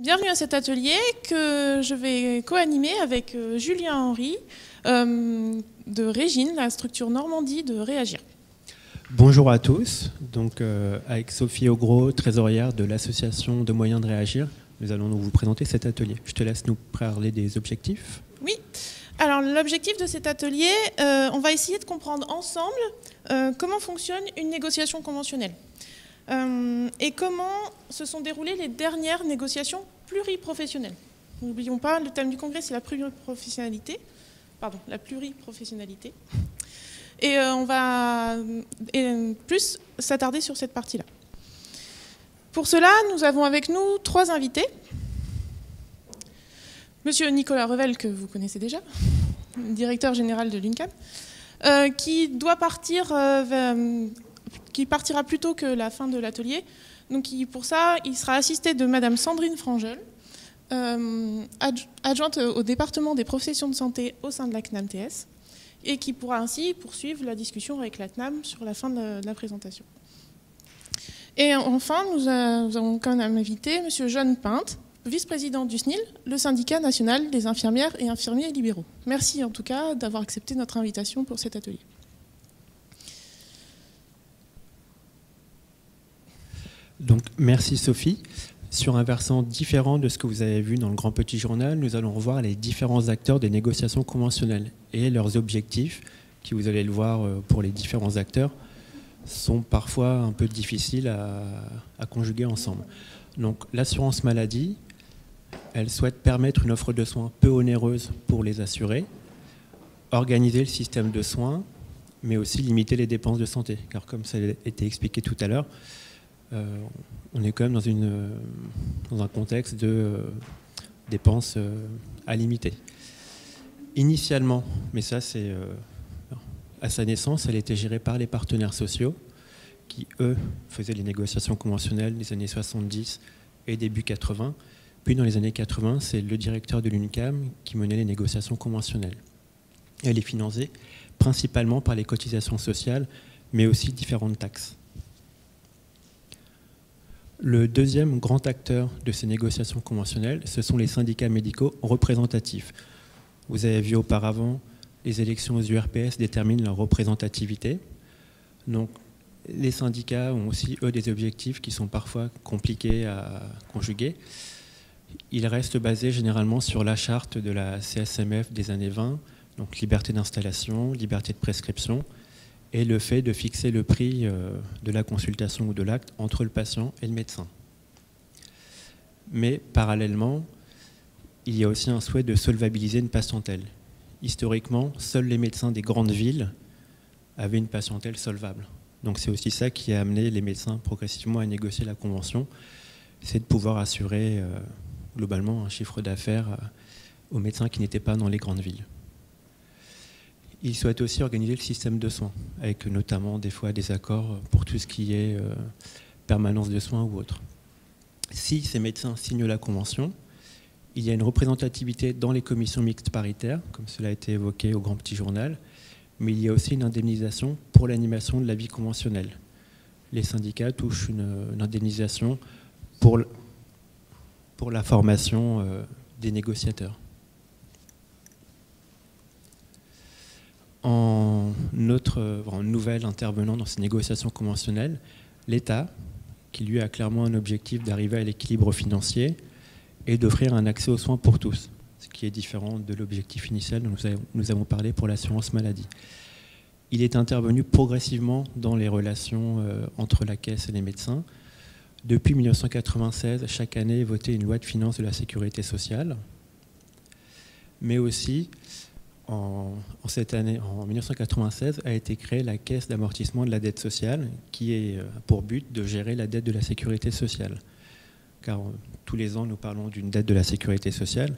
Bienvenue à cet atelier que je vais co-animer avec Julien Henry de Régine, la structure Normandie de Réagir. Bonjour à tous, donc avec Sophie Augros, trésorière de l'association de moyens de Réagir, nous allons vous présenter cet atelier. Je te laisse nous parler des objectifs. Oui, alors l'objectif de cet atelier, on va essayer de comprendre ensemble comment fonctionne une négociation conventionnelle. Et comment se sont déroulées les dernières négociations pluriprofessionnelles. N'oublions pas, le thème du congrès, c'est la pluriprofessionnalité. Et on va plus s'attarder sur cette partie-là. Pour cela, nous avons avec nous 3 invités. Monsieur Nicolas Revel, que vous connaissez déjà, directeur général de l'UNCAM, qui doit partir qui partira plus tôt que la fin de l'atelier. Donc pour ça, il sera assisté de Madame Sandrine Frangel, adjointe au département des professions de santé au sein de la CNAM-TS, et qui pourra ainsi poursuivre la discussion avec la CNAM sur la fin de la présentation. Et enfin, nous avons quand même invité Monsieur John Pinte, vice-président du SNIL, le syndicat national des infirmières et infirmiers libéraux. Merci en tout cas d'avoir accepté notre invitation pour cet atelier. Donc, merci Sophie. Sur un versant différent de ce que vous avez vu dans le Grand Petit Journal, nous allons revoir les différents acteurs des négociations conventionnelles et leurs objectifs, qui, vous allez le voir pour les différents acteurs, sont parfois un peu difficiles à conjuguer ensemble. Donc, l'assurance maladie, elle souhaite permettre une offre de soins peu onéreuse pour les assurés, organiser le système de soins, mais aussi limiter les dépenses de santé. Car comme ça a été expliqué tout à l'heure, on est quand même dans un contexte de dépenses à limiter. Initialement, mais ça c'est à sa naissance, elle était gérée par les partenaires sociaux qui, eux, faisaient les négociations conventionnelles des années 70 et début 80. Puis dans les années 80, c'est le directeur de l'UNCAM qui menait les négociations conventionnelles. Elle est financée principalement par les cotisations sociales, mais aussi différentes taxes. Le deuxième grand acteur de ces négociations conventionnelles, ce sont les syndicats médicaux représentatifs. Vous avez vu auparavant, les élections aux URPS déterminent leur représentativité. Donc, les syndicats ont aussi, eux, des objectifs qui sont parfois compliqués à conjuguer. Ils restent basés généralement sur la charte de la CSMF des années 20, donc liberté d'installation, liberté de prescription, et le fait de fixer le prix de la consultation ou de l'acte entre le patient et le médecin. Mais parallèlement, il y a aussi un souhait de solvabiliser une patientèle. Historiquement, seuls les médecins des grandes villes avaient une patientèle solvable. Donc c'est aussi ça qui a amené les médecins progressivement à négocier la convention, c'est de pouvoir assurer globalement un chiffre d'affaires aux médecins qui n'étaient pas dans les grandes villes. Ils souhaitent aussi organiser le système de soins, avec notamment des fois des accords pour tout ce qui est permanence de soins ou autre. Si ces médecins signent la convention, il y a une représentativité dans les commissions mixtes paritaires, comme cela a été évoqué au Grand Petit Journal, mais il y a aussi une indemnisation pour l'animation de la vie conventionnelle. Les syndicats touchent une indemnisation pour la formation des négociateurs. En nouvel intervenant dans ces négociations conventionnelles, l'État, qui lui a clairement un objectif d'arriver à l'équilibre financier et d'offrir un accès aux soins pour tous, ce qui est différent de l'objectif initial dont nous avons parlé pour l'assurance maladie. Il est intervenu progressivement dans les relations entre la Caisse et les médecins. Depuis 1996, chaque année est votée une loi de finances de la sécurité sociale, mais aussi cette année, en 1996, a été créée la Caisse d'amortissement de la dette sociale, qui est pour but de gérer la dette de la sécurité sociale. Car tous les ans, nous parlons d'une dette de la sécurité sociale,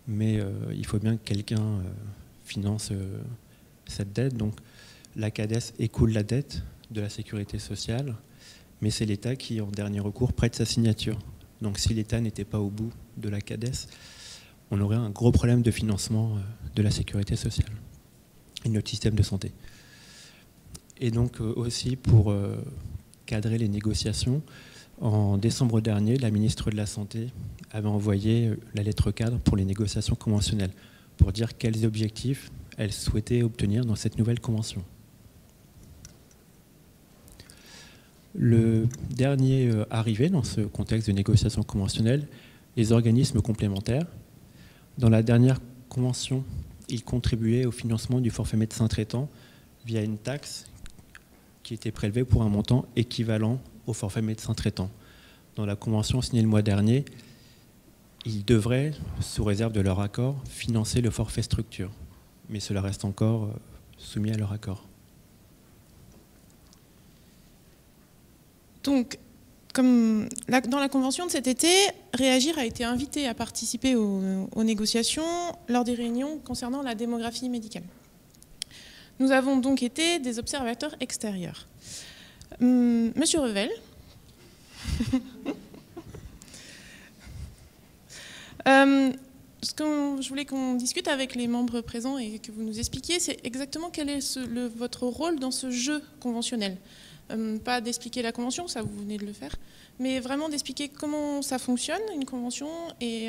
mais il faut bien que quelqu'un finance cette dette. Donc la CADES écoule la dette de la sécurité sociale, mais c'est l'État qui, en dernier recours, prête sa signature. Donc si l'État n'était pas au bout de la CADES, on aurait un gros problème de financement de la sécurité sociale et de notre système de santé. Et donc aussi pour cadrer les négociations, En décembre dernier, la ministre de la Santé avait envoyé la lettre cadre pour les négociations conventionnelles, pour dire quels objectifs elle souhaitait obtenir dans cette nouvelle convention. Le dernier arrivé dans ce contexte de négociation conventionnelle, les organismes complémentaires. Dans la dernière convention, ils contribuaient au financement du forfait médecin traitant via une taxe qui était prélevée pour un montant équivalent au forfait médecin traitant. Dans la convention signée le mois dernier, ils devraient, sous réserve de leur accord, financer le forfait structure. Mais cela reste encore soumis à leur accord. Donc, comme dans la convention de cet été, Réagir a été invité à participer aux négociations lors des réunions concernant la démographie médicale. Nous avons donc été des observateurs extérieurs. Monsieur Revel, ce que je voulais qu'on discute avec les membres présents et que vous nous expliquiez, c'est exactement quel est votre rôle dans ce jeu conventionnel. Pas d'expliquer la convention, ça vous venez de le faire, mais vraiment d'expliquer comment ça fonctionne, une convention, et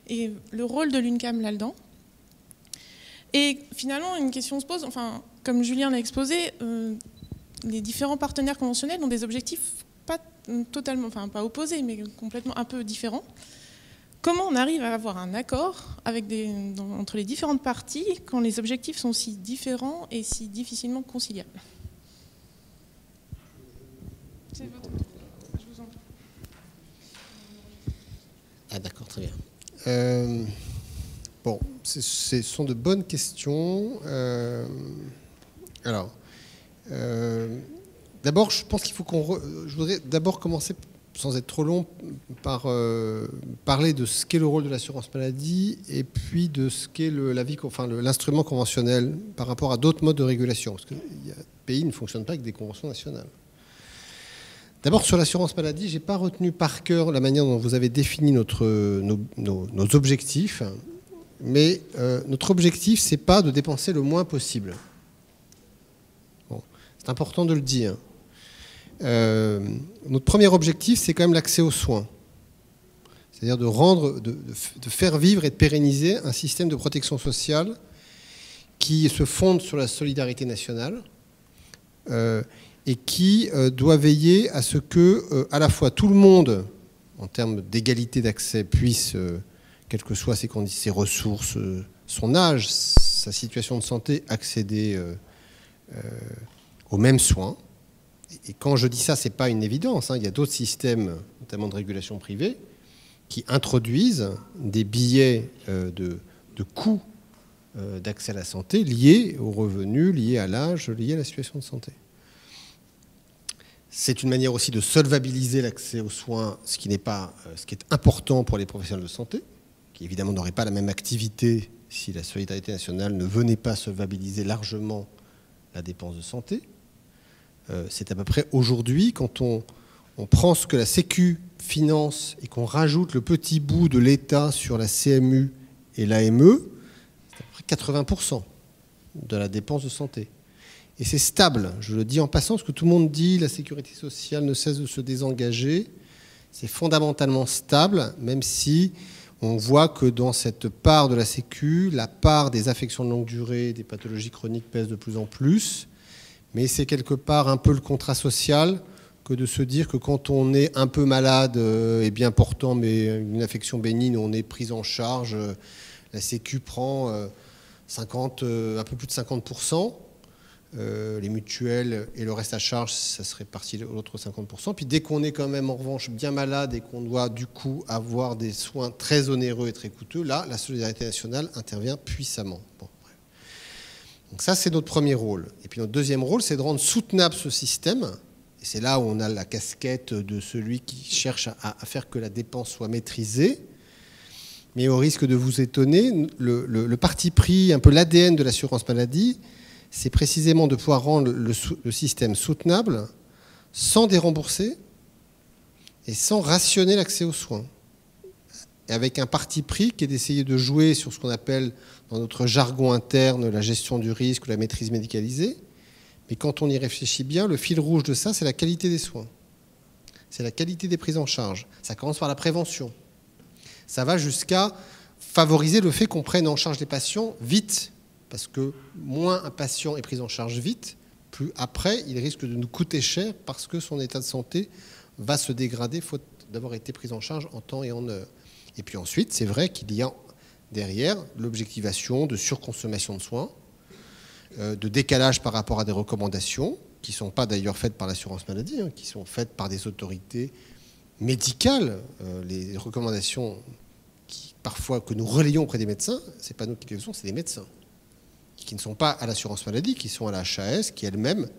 le rôle de l'UNCAM là-dedans. Et finalement, une question se pose, enfin, comme Julien l'a exposé, les différents partenaires conventionnels ont des objectifs pas totalement, enfin pas opposés, mais complètement un peu différents. Comment on arrive à avoir un accord entre les différentes parties quand les objectifs sont si différents et si difficilement conciliables? C'est votre tour. Je vous en prie. Ah d'accord, très bien. Bon, ce sont de bonnes questions. D'abord, je pense qu'il faut je voudrais d'abord commencer, sans être trop long, par parler de ce qu'est le rôle de l'assurance maladie et puis de ce qu'est l'instrument conventionnel par rapport à d'autres modes de régulation. Parce que le pays ne fonctionne pas avec des conventions nationales. D'abord, sur l'assurance maladie, je n'ai pas retenu par cœur la manière dont vous avez défini nos objectifs, mais notre objectif, ce n'est pas de dépenser le moins possible. Bon, c'est important de le dire. Notre premier objectif, c'est quand même l'accès aux soins. C'est-à-dire de faire vivre et de pérenniser un système de protection sociale qui se fonde sur la solidarité nationale, et qui doit veiller à ce que, à la fois, tout le monde, en termes d'égalité d'accès, puisse, quelles que soient ses ressources, son âge, sa situation de santé, accéder aux mêmes soins. Et quand je dis ça, ce n'est pas une évidence. Il y a d'autres systèmes, notamment de régulation privée, qui introduisent des billets de coûts d'accès à la santé liés aux revenus, liés à l'âge, liés à la situation de santé. C'est une manière aussi de solvabiliser l'accès aux soins, ce qui est important pour les professionnels de santé, qui évidemment n'auraient pas la même activité si la solidarité nationale ne venait pas solvabiliser largement la dépense de santé. C'est à peu près aujourd'hui, quand on prend ce que la Sécu finance et qu'on rajoute le petit bout de l'État sur la CMU et l'AME, c'est à peu près 80% de la dépense de santé. Et c'est stable, je le dis en passant, ce que tout le monde dit, la sécurité sociale ne cesse de se désengager. C'est fondamentalement stable, même si on voit que dans cette part de la Sécu, la part des affections de longue durée, des pathologies chroniques pèse de plus en plus. Mais c'est quelque part un peu le contrat social que de se dire que quand on est un peu malade et bien portant, mais une affection bénigne, on est pris en charge. La Sécu prend un peu plus de 50%. Les mutuelles et le reste à charge, ça serait parti l'autre 50%. Puis dès qu'on est quand même en revanche bien malade et qu'on doit du coup avoir des soins très onéreux et très coûteux, là, la solidarité nationale intervient puissamment. Bon, bref. Donc ça, c'est notre premier rôle. Et puis notre deuxième rôle, c'est de rendre soutenable ce système. Et c'est là où on a la casquette de celui qui cherche à faire que la dépense soit maîtrisée. Mais au risque de vous étonner, le parti pris, un peu l'ADN de l'assurance maladie, c'est précisément de pouvoir rendre le système soutenable sans dérembourser et sans rationner l'accès aux soins. Et avec un parti pris qui est d'essayer de jouer sur ce qu'on appelle dans notre jargon interne la gestion du risque ou la maîtrise médicalisée. Mais quand on y réfléchit bien, le fil rouge de ça, c'est la qualité des soins. c'est la qualité des prises en charge. Ça commence par la prévention. Ça va jusqu'à favoriser le fait qu'on prenne en charge les patients vite, parce que moins un patient est pris en charge vite, plus après, il risque de nous coûter cher parce que son état de santé va se dégrader faute d'avoir été pris en charge en temps et en heure. Et puis ensuite, c'est vrai qu'il y a derrière l'objectivation de surconsommation de soins, de décalage par rapport à des recommandations, qui ne sont pas d'ailleurs faites par l'assurance maladie, qui sont faites par des autorités médicales. Les recommandations parfois que nous relayons auprès des médecins, ce n'est pas nous qui les faisons, c'est des médecins, qui ne sont pas à l'assurance maladie, qui sont à la HAS, qui elle-même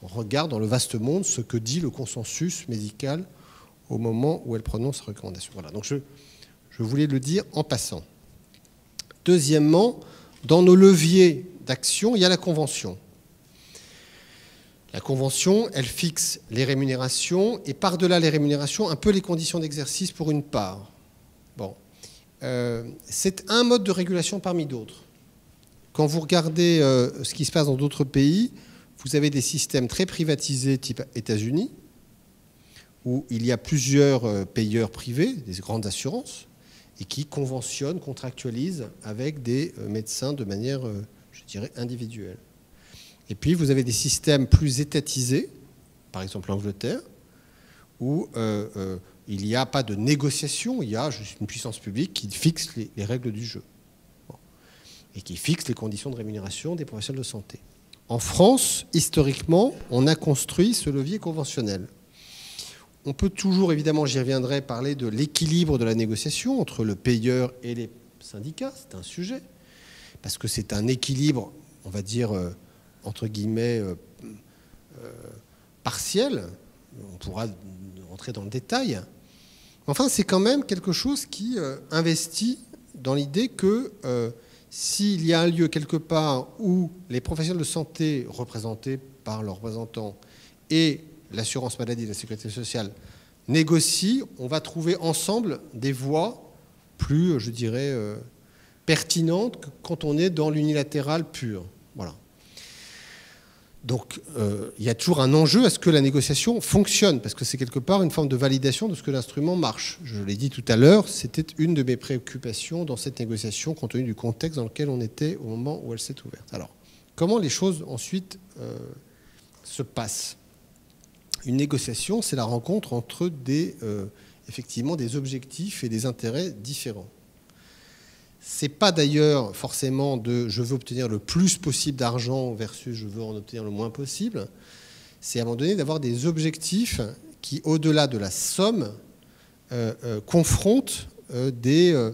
regarde dans le vaste monde ce que dit le consensus médical au moment où elle prononce sa recommandation. Voilà, donc je voulais le dire en passant. Deuxièmement, dans nos leviers d'action, il y a la convention. La convention, elle fixe les rémunérations et par-delà les rémunérations, un peu les conditions d'exercice pour une part. Bon. C'est un mode de régulation parmi d'autres. Quand vous regardez ce qui se passe dans d'autres pays, vous avez des systèmes très privatisés type États-Unis, où il y a plusieurs payeurs privés, des grandes assurances, et qui conventionnent, contractualisent avec des médecins de manière, je dirais, individuelle. Et puis vous avez des systèmes plus étatisés, par exemple l'Angleterre, où il n'y a pas de négociation, il y a juste une puissance publique qui fixe les règles du jeu. Bon. Et qui fixe les conditions de rémunération des professionnels de santé. En France, historiquement, on a construit ce levier conventionnel. On peut toujours, évidemment, j'y reviendrai, parler de l'équilibre de la négociation entre le payeur et les syndicats, c'est un sujet, parce que c'est un équilibre, on va dire, entre guillemets, partiel. On pourra rentrer dans le détail. Enfin, c'est quand même quelque chose qui investit dans l'idée que s'il y a un lieu quelque part où les professionnels de santé représentés par leurs représentants et l'assurance maladie et la sécurité sociale négocient, on va trouver ensemble des voies plus, je dirais, pertinentes que quand on est dans l'unilatéral pur. Voilà. Donc, il y a toujours un enjeu à ce que la négociation fonctionne, parce que c'est quelque part une forme de validation de ce que l'instrument marche. Je l'ai dit tout à l'heure, c'était une de mes préoccupations dans cette négociation, compte tenu du contexte dans lequel on était au moment où elle s'est ouverte. Alors, comment les choses ensuite se passent ? Une négociation, c'est la rencontre entre effectivement des objectifs et des intérêts différents. Ce n'est pas d'ailleurs forcément de « je veux obtenir le plus possible d'argent » versus « je veux en obtenir le moins possible ». C'est à un moment donné d'avoir des objectifs qui, au-delà de la somme, confrontent des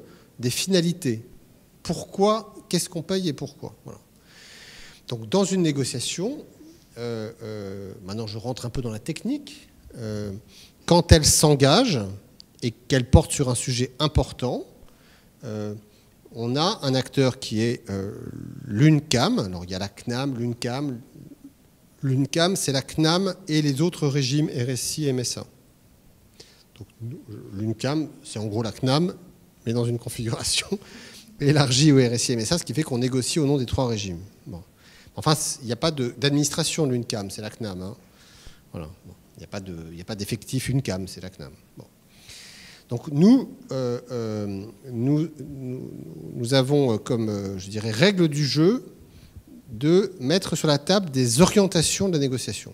finalités. Pourquoi ? Qu'est-ce qu'on paye et pourquoi ? Voilà. Donc dans une négociation, maintenant je rentre un peu dans la technique, quand elle s'engage et qu'elle porte sur un sujet important, on a un acteur qui est l'UNCAM. Alors il y a la CNAM, l'UNCAM. L'UNCAM, c'est la CNAM et les autres régimes RSI et MSA. Donc l'UNCAM, c'est en gros la CNAM, mais dans une configuration élargie au RSI et MSA, ce qui fait qu'on négocie au nom des trois régimes. Bon. Enfin, il n'y a pas d'administration de l'UNCAM, c'est la CNAM. Hein. Voilà. Bon. Il n'y a pas d'effectif UNCAM, c'est la CNAM. Bon. Donc nous avons comme, je dirais, règle du jeu de mettre sur la table des orientations de la négociation.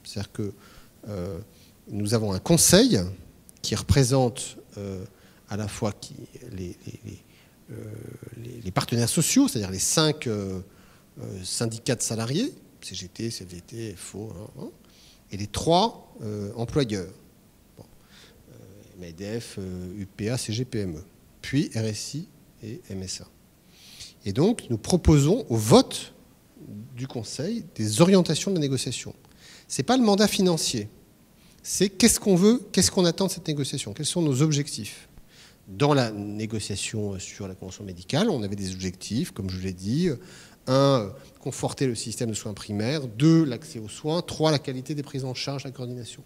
C'est-à-dire que nous avons un conseil qui représente à la fois les partenaires sociaux, c'est-à-dire les 5 syndicats de salariés, CGT, CFDT, FO, et les 3 employeurs. MEDEF, UPA, CGPME, puis RSI et MSA. Et donc, nous proposons au vote du Conseil des orientations de la négociation. Ce n'est pas le mandat financier, c'est qu'est-ce qu'on veut, qu'est-ce qu'on attend de cette négociation, quels sont nos objectifs. Dans la négociation sur la convention médicale, on avait des objectifs, comme je l'ai dit, 1, conforter le système de soins primaires, 2, l'accès aux soins, 3, la qualité des prises en charge, la coordination.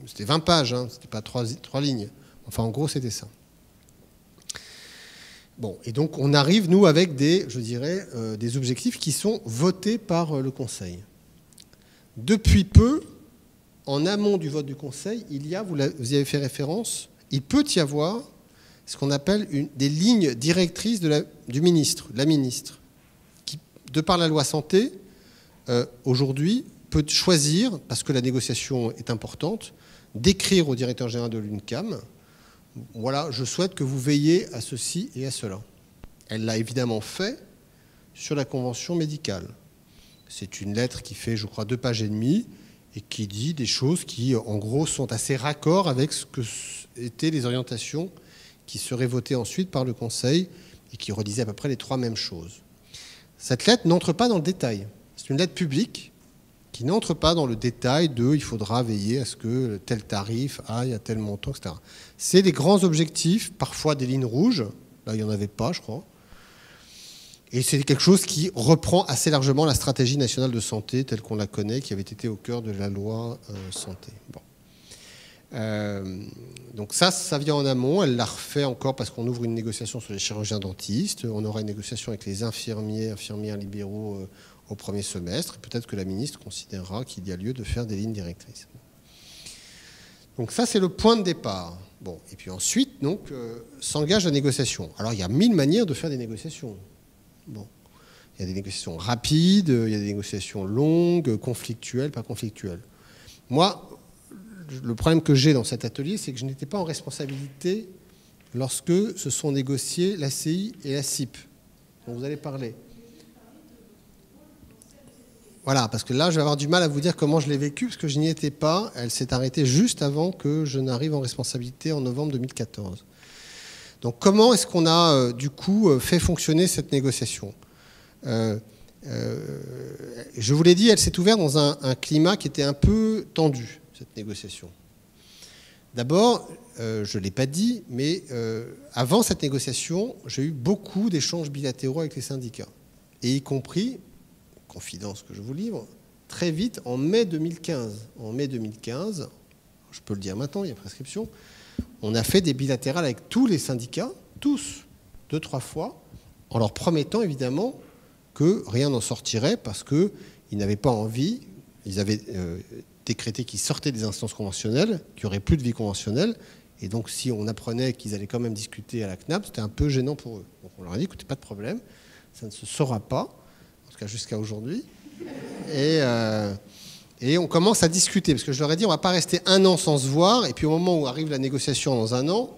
C'était 20 pages, hein, c'était pas 3 lignes. Enfin, en gros, c'était ça. Bon, et donc, on arrive, nous, avec des objectifs qui sont votés par le Conseil. Depuis peu, en amont du vote du Conseil, vous y avez fait référence, il peut y avoir ce qu'on appelle des lignes directrices du ministre, de la ministre, qui, de par la loi santé, aujourd'hui, peut choisir, parce que la négociation est importante, d'écrire au directeur général de l'UNCAM, voilà, je souhaite que vous veilliez à ceci et à cela. Elle l'a évidemment fait sur la convention médicale. C'est une lettre qui fait, je crois, 2 pages et demie et qui dit des choses qui, en gros, sont assez raccords avec ce que étaient les orientations qui seraient votées ensuite par le Conseil et qui redisaient à peu près les 3 mêmes choses. Cette lettre n'entre pas dans le détail. C'est une lettre publique qui n'entre pas dans le détail de « il faudra veiller à ce que tel tarif aille à tel montant, etc. » C'est des grands objectifs, parfois des lignes rouges. Là, il n'y en avait pas, je crois. Et c'est quelque chose qui reprend assez largement la stratégie nationale de santé telle qu'on la connaît, qui avait été au cœur de la loi santé. Bon. Donc ça vient en amont. Elle l'a refait encore parce qu'on ouvre une négociation sur les chirurgiens dentistes. On aura une négociation avec les infirmières libéraux au premier semestre. Peut-être que la ministre considérera qu'il y a lieu de faire des lignes directrices. Donc ça, c'est le point de départ. Bon. Et puis ensuite, donc, s'engage la négociation. Alors, il y a 1000 manières de faire des négociations. Bon. Il y a des négociations rapides, il y a des négociations longues, conflictuelles, pas conflictuelles. Moi, le problème que j'ai dans cet atelier, c'est que je n'étais pas en responsabilité lorsque se sont négociés l'ACI et la CIP, dont vous allez parler. Voilà, parce que là, je vais avoir du mal à vous dire comment je l'ai vécu, parce que je n'y étais pas. Elle s'est arrêtée juste avant que je n'arrive en responsabilité en novembre 2014. Donc comment est-ce qu'on a, du coup, fait fonctionner cette négociation ? Je vous l'ai dit, elle s'est ouverte dans un climat qui était un peu tendu, cette négociation. D'abord, je ne l'ai pas dit, mais avant cette négociation, j'ai eu beaucoup d'échanges bilatéraux avec les syndicats, et y compris, confidence que je vous livre, très vite, en mai 2015. En mai 2015, je peux le dire maintenant, il y a prescription, on a fait des bilatérales avec tous les syndicats, tous, 2-3 fois, en leur promettant évidemment que rien n'en sortirait parce qu'ils n'avaient pas envie, ils avaient décrété qu'ils sortaient des instances conventionnelles, qu'il n'y aurait plus de vie conventionnelle, et donc si on apprenait qu'ils allaient quand même discuter à la CNAP, c'était un peu gênant pour eux. Donc on leur a dit, écoutez, pas de problème, ça ne se saura pas, en tout cas jusqu'à aujourd'hui, et on commence à discuter, parce que je leur ai dit, on ne va pas rester 1 an sans se voir, et puis au moment où arrive la négociation dans 1 an,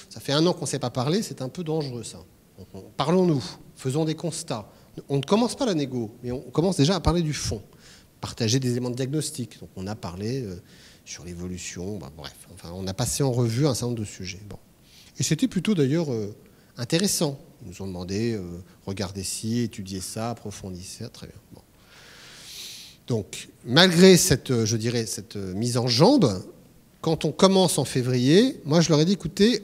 ça fait 1 an qu'on ne s'est pas parlé, c'est un peu dangereux ça. Donc, parlons-nous, faisons des constats. On ne commence pas la négo, mais on commence déjà à parler du fond, partager des éléments de diagnostic. Donc on a parlé sur l'évolution, bref, enfin, on a passé en revue un certain nombre de sujets. Bon. Et c'était plutôt d'ailleurs intéressant. Ils nous ont demandé, regardez ci, étudiez ça, approfondissez ça, très bien. Bon. Donc, malgré cette, je dirais, cette mise en jambe, quand on commence en février, moi je leur ai dit, écoutez,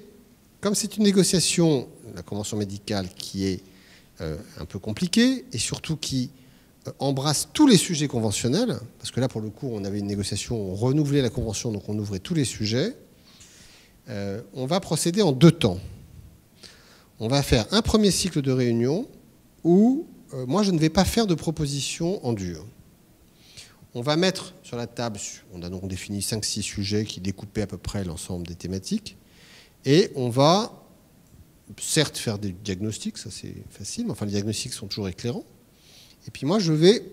comme c'est une négociation, la convention médicale qui est un peu compliquée, et surtout qui embrasse tous les sujets conventionnels, parce que là, pour le coup, on avait une négociation, on renouvelait la convention, donc on ouvrait tous les sujets, on va procéder en 2 temps. On va faire un premier cycle de réunion où moi, je ne vais pas faire de propositions en dur. On va mettre sur la table, on a donc défini 5-6 sujets qui découpaient à peu près l'ensemble des thématiques, et on va certes faire des diagnostics, ça c'est facile, mais enfin les diagnostics sont toujours éclairants. Et puis moi je vais,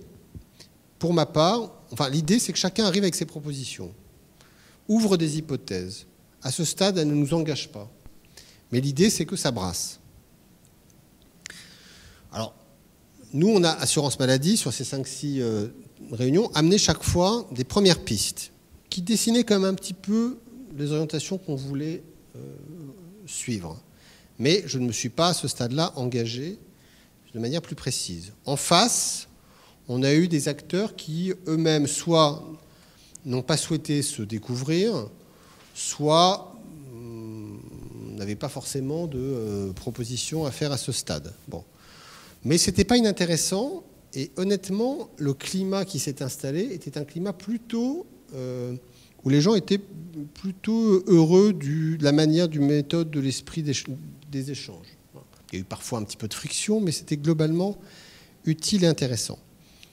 pour ma part, enfin l'idée c'est que chacun arrive avec ses propositions, ouvre des hypothèses. À ce stade, elle ne nous engage pas. Mais l'idée c'est que ça brasse. Alors, nous on a Assurance Maladie, sur ces 5-6 réunions, amené chaque fois des premières pistes qui dessinaient quand même un petit peu les orientations qu'on voulait suivre. Mais je ne me suis pas à ce stade-là engagé de manière plus précise. En face, on a eu des acteurs qui eux-mêmes soit n'ont pas souhaité se découvrir, soit n'avaient pas forcément de propositions à faire à ce stade. Bon. Mais ce n'était pas inintéressant, et honnêtement, le climat qui s'est installé était un climat plutôt où les gens étaient plutôt heureux de la manière, du méthode, de l'esprit des échanges. Il y a eu parfois un petit peu de friction, mais c'était globalement utile et intéressant.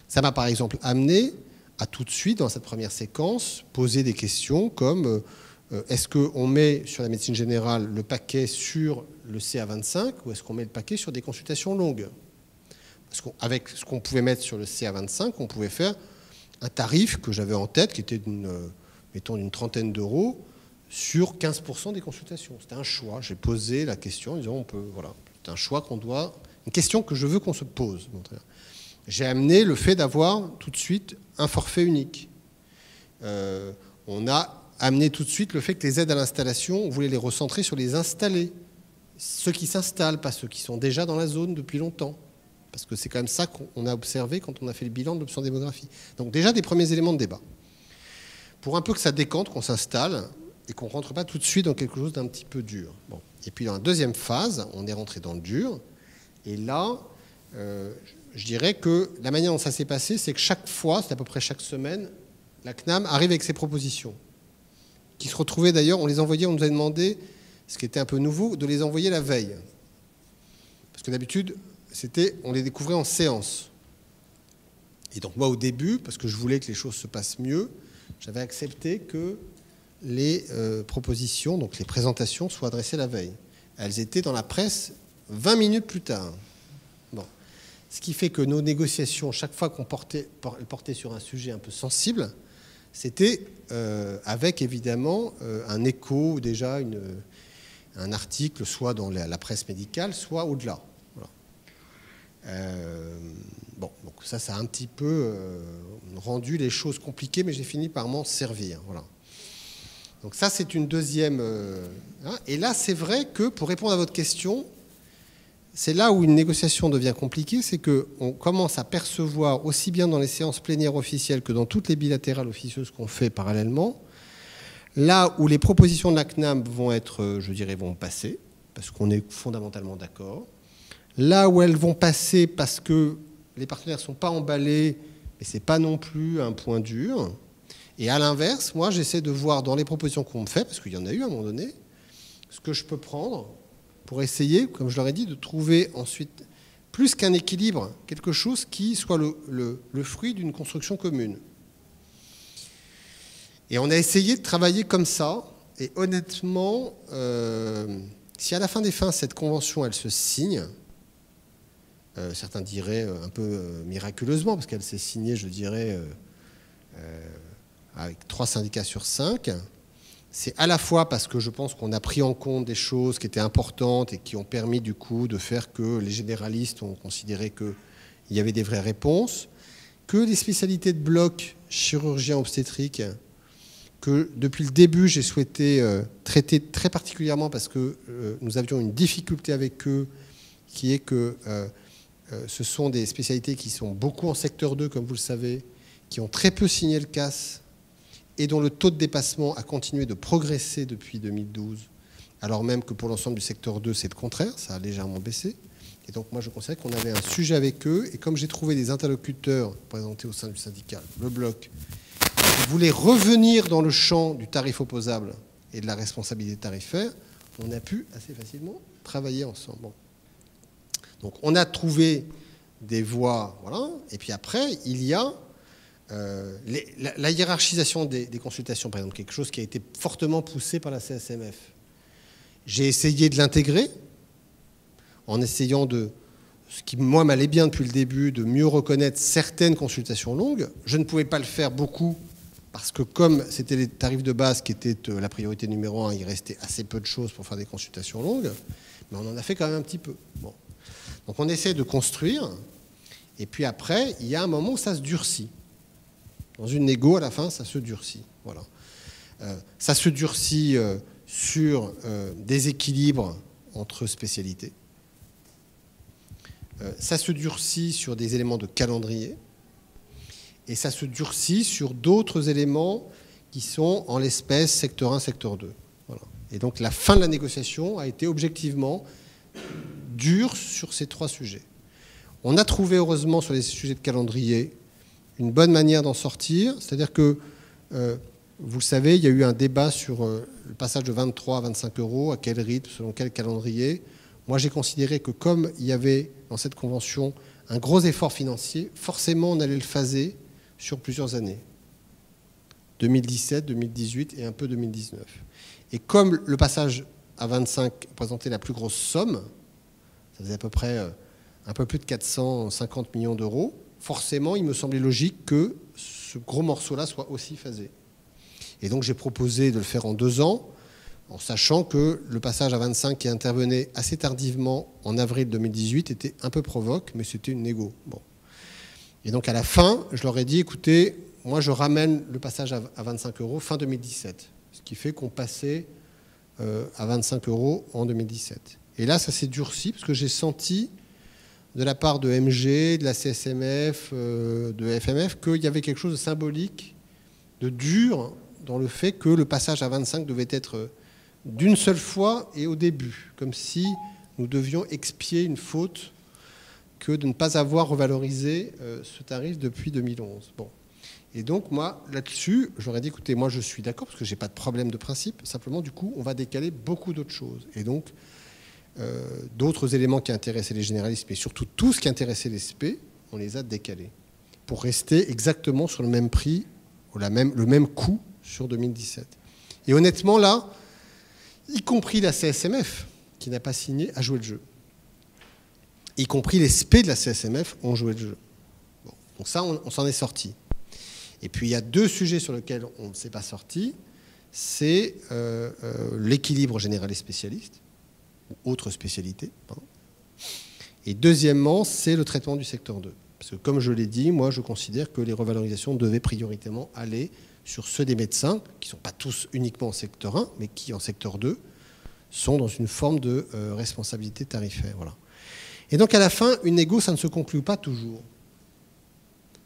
Ça m'a par exemple amené a tout de suite, dans cette première séquence, posé des questions comme est-ce qu'on met sur la médecine générale le paquet sur le CA25 ou est-ce qu'on met le paquet sur des consultations longues? Parce qu'avec ce qu'on pouvait mettre sur le CA25, on pouvait faire un tarif que j'avais en tête qui était mettons d'une trentaine d'euros sur 15% des consultations. C'était un choix. J'ai posé la question en disant voilà, c'est un choix une question que je veux qu'on se pose. J'ai amené le fait d'avoir tout de suite un forfait unique. On a amené tout de suite le fait que les aides à l'installation, on voulait les recentrer sur les installés. Ceux qui s'installent, pas ceux qui sont déjà dans la zone depuis longtemps. Parce que c'est quand même ça qu'on a observé quand on a fait le bilan de l'option démographie. Donc déjà des premiers éléments de débat. Pour un peu que ça décante, qu'on s'installe et qu'on ne rentre pas tout de suite dans quelque chose d'un petit peu dur. Bon. Et puis dans la deuxième phase, on est rentré dans le dur. Et là, je dirais que la manière dont ça s'est passé, c'est que chaque fois, c'est à peu près chaque semaine, la CNAM arrive avec ses propositions. Qui se retrouvaient d'ailleurs, on les envoyait, on nous a demandé, ce qui était un peu nouveau, de les envoyer la veille. Parce que d'habitude, on les découvrait en séance. Et donc moi au début, parce que je voulais que les choses se passent mieux, j'avais accepté que les propositions, donc les présentations, soient adressées la veille. Elles étaient dans la presse 20 minutes plus tard. Bon. Ce qui fait que nos négociations, chaque fois qu'on portait sur un sujet un peu sensible, c'était avec évidemment un écho, déjà un article, soit dans la presse médicale, soit au-delà. Bon, donc ça a un petit peu rendu les choses compliquées, mais j'ai fini par m'en servir. Voilà. Donc ça, c'est une deuxième... et là, c'est vrai que, pour répondre à votre question, c'est là où une négociation devient compliquée, c'est qu'on commence à percevoir, aussi bien dans les séances plénières officielles que dans toutes les bilatérales officieuses qu'on fait parallèlement, là où les propositions de la CNAM vont être, je dirais, vont passer, parce qu'on est fondamentalement d'accord. Là où elles vont passer parce que les partenaires ne sont pas emballés, mais ce n'est pas non plus un point dur. Et à l'inverse, moi, j'essaie de voir dans les propositions qu'on me fait, parce qu'il y en a eu à un moment donné, ce que je peux prendre pour essayer, comme je leur ai dit, de trouver ensuite, plus qu'un équilibre, quelque chose qui soit le fruit d'une construction commune. Et on a essayé de travailler comme ça, et honnêtement, si à la fin des fins, cette convention, elle se signe, certains diraient un peu miraculeusement, parce qu'elle s'est signée, je dirais, avec 3 syndicats sur 5. C'est à la fois parce que je pense qu'on a pris en compte des choses qui étaient importantes et qui ont permis du coup de faire que les généralistes ont considéré qu'il y avait des vraies réponses, que les spécialités de bloc chirurgien obstétrique, que depuis le début j'ai souhaité traiter très particulièrement parce que nous avions une difficulté avec eux, qui est que ce sont des spécialités qui sont beaucoup en secteur 2, comme vous le savez, qui ont très peu signé le CAS et dont le taux de dépassement a continué de progresser depuis 2012, alors même que pour l'ensemble du secteur 2, c'est le contraire, ça a légèrement baissé. Et donc moi, je considère qu'on avait un sujet avec eux, et comme j'ai trouvé des interlocuteurs présentés au sein du syndicat, le bloc, qui voulaient revenir dans le champ du tarif opposable et de la responsabilité tarifaire, on a pu assez facilement travailler ensemble. Bon. Donc on a trouvé des voies, voilà, et puis après, il y a la hiérarchisation des consultations, par exemple, quelque chose qui a été fortement poussé par la CSMF. J'ai essayé de l'intégrer en essayant ce qui, moi, m'allait bien depuis le début, de mieux reconnaître certaines consultations longues. Je ne pouvais pas le faire beaucoup parce que comme c'était les tarifs de base qui étaient la priorité numéro 1, il restait assez peu de choses pour faire des consultations longues, mais on en a fait quand même un petit peu. Bon. Donc on essaie de construire, et puis après, il y a un moment où ça se durcit. Dans une négo, à la fin, ça se durcit. Voilà. Ça se durcit sur des équilibres entre spécialités. Ça se durcit sur des éléments de calendrier. Et ça se durcit sur d'autres éléments qui sont, en l'espèce, secteur 1, secteur 2. Voilà. Et donc la fin de la négociation a été objectivement dure sur ces 3 sujets. On a trouvé, heureusement, sur les sujets de calendrier, une bonne manière d'en sortir, c'est-à-dire que, vous le savez, il y a eu un débat sur le passage de 23 à 25 euros, à quel rythme, selon quel calendrier. Moi, j'ai considéré que comme il y avait dans cette convention un gros effort financier, forcément, on allait le phaser sur plusieurs années. 2017, 2018 et un peu 2019. Et comme le passage à 25 représentait la plus grosse somme, ça faisait à peu près un peu plus de 450 millions d'euros, forcément, il me semblait logique que ce gros morceau-là soit aussi phasé. Et donc, j'ai proposé de le faire en 2 ans, en sachant que le passage à 25 qui intervenait assez tardivement en avril 2018 était un peu provoque, mais c'était une négo. Bon. Et donc, à la fin, je leur ai dit, écoutez, moi, je ramène le passage à 25 euros fin 2017, ce qui fait qu'on passait à 25 euros en 2017. Et là, ça s'est durci, parce que j'ai senti, de la part de MG, de la CSMF, de FMF, qu'il y avait quelque chose de symbolique, de dur, dans le fait que le passage à 25 devait être d'une seule fois et au début, comme si nous devions expier une faute que de ne pas avoir revalorisé ce tarif depuis 2011. Bon. Et donc, moi, là-dessus, j'aurais dit, écoutez, moi, je suis d'accord, parce que je n'ai pas de problème de principe. Simplement, du coup, on va décaler beaucoup d'autres choses. Et donc, d'autres éléments qui intéressaient les généralistes, mais surtout tout ce qui intéressait les SP, on les a décalés pour rester exactement sur le même prix, ou le même coût sur 2017. Et honnêtement, là, y compris la CSMF, qui n'a pas signé, a joué le jeu. Y compris les SP de la CSMF ont joué le jeu. Bon, donc ça, on s'en est sorti. Et puis, il y a 2 sujets sur lesquels on ne s'est pas sorti. C'est l'équilibre général et spécialiste, ou autre spécialité. Pardon. Et deuxièmement, c'est le traitement du secteur 2. Parce que, comme je l'ai dit, moi, je considère que les revalorisations devaient prioritairement aller sur ceux des médecins, qui ne sont pas tous uniquement en secteur 1, mais qui, en secteur 2, sont dans une forme de responsabilité tarifaire. Voilà. Et donc, à la fin, une négo, ça ne se conclut pas toujours.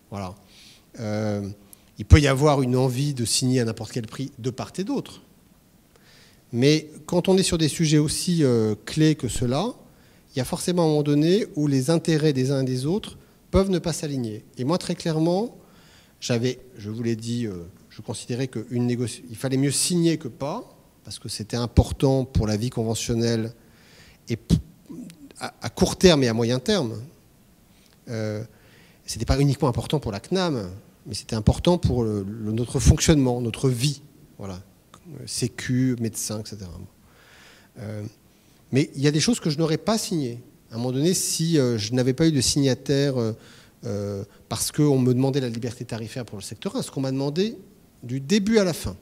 Voilà. Il peut y avoir une envie de signer à n'importe quel prix de part et d'autre. Mais quand on est sur des sujets aussi clés que ceux-là, il y a forcément un moment donné où les intérêts des uns et des autres peuvent ne pas s'aligner. Et moi, très clairement, je vous l'ai dit, je considérais qu'il fallait mieux signer que pas, parce que c'était important pour la vie conventionnelle et à court terme et à moyen terme. Ce n'était pas uniquement important pour la CNAM, mais c'était important pour notre fonctionnement, notre vie. Voilà. Sécu, médecin, etc. Mais il y a des choses que je n'aurais pas signées. À un moment donné, si je n'avais pas eu de signataire parce qu'on me demandait la liberté tarifaire pour le secteur 1, ce qu'on m'a demandé du début à la fin.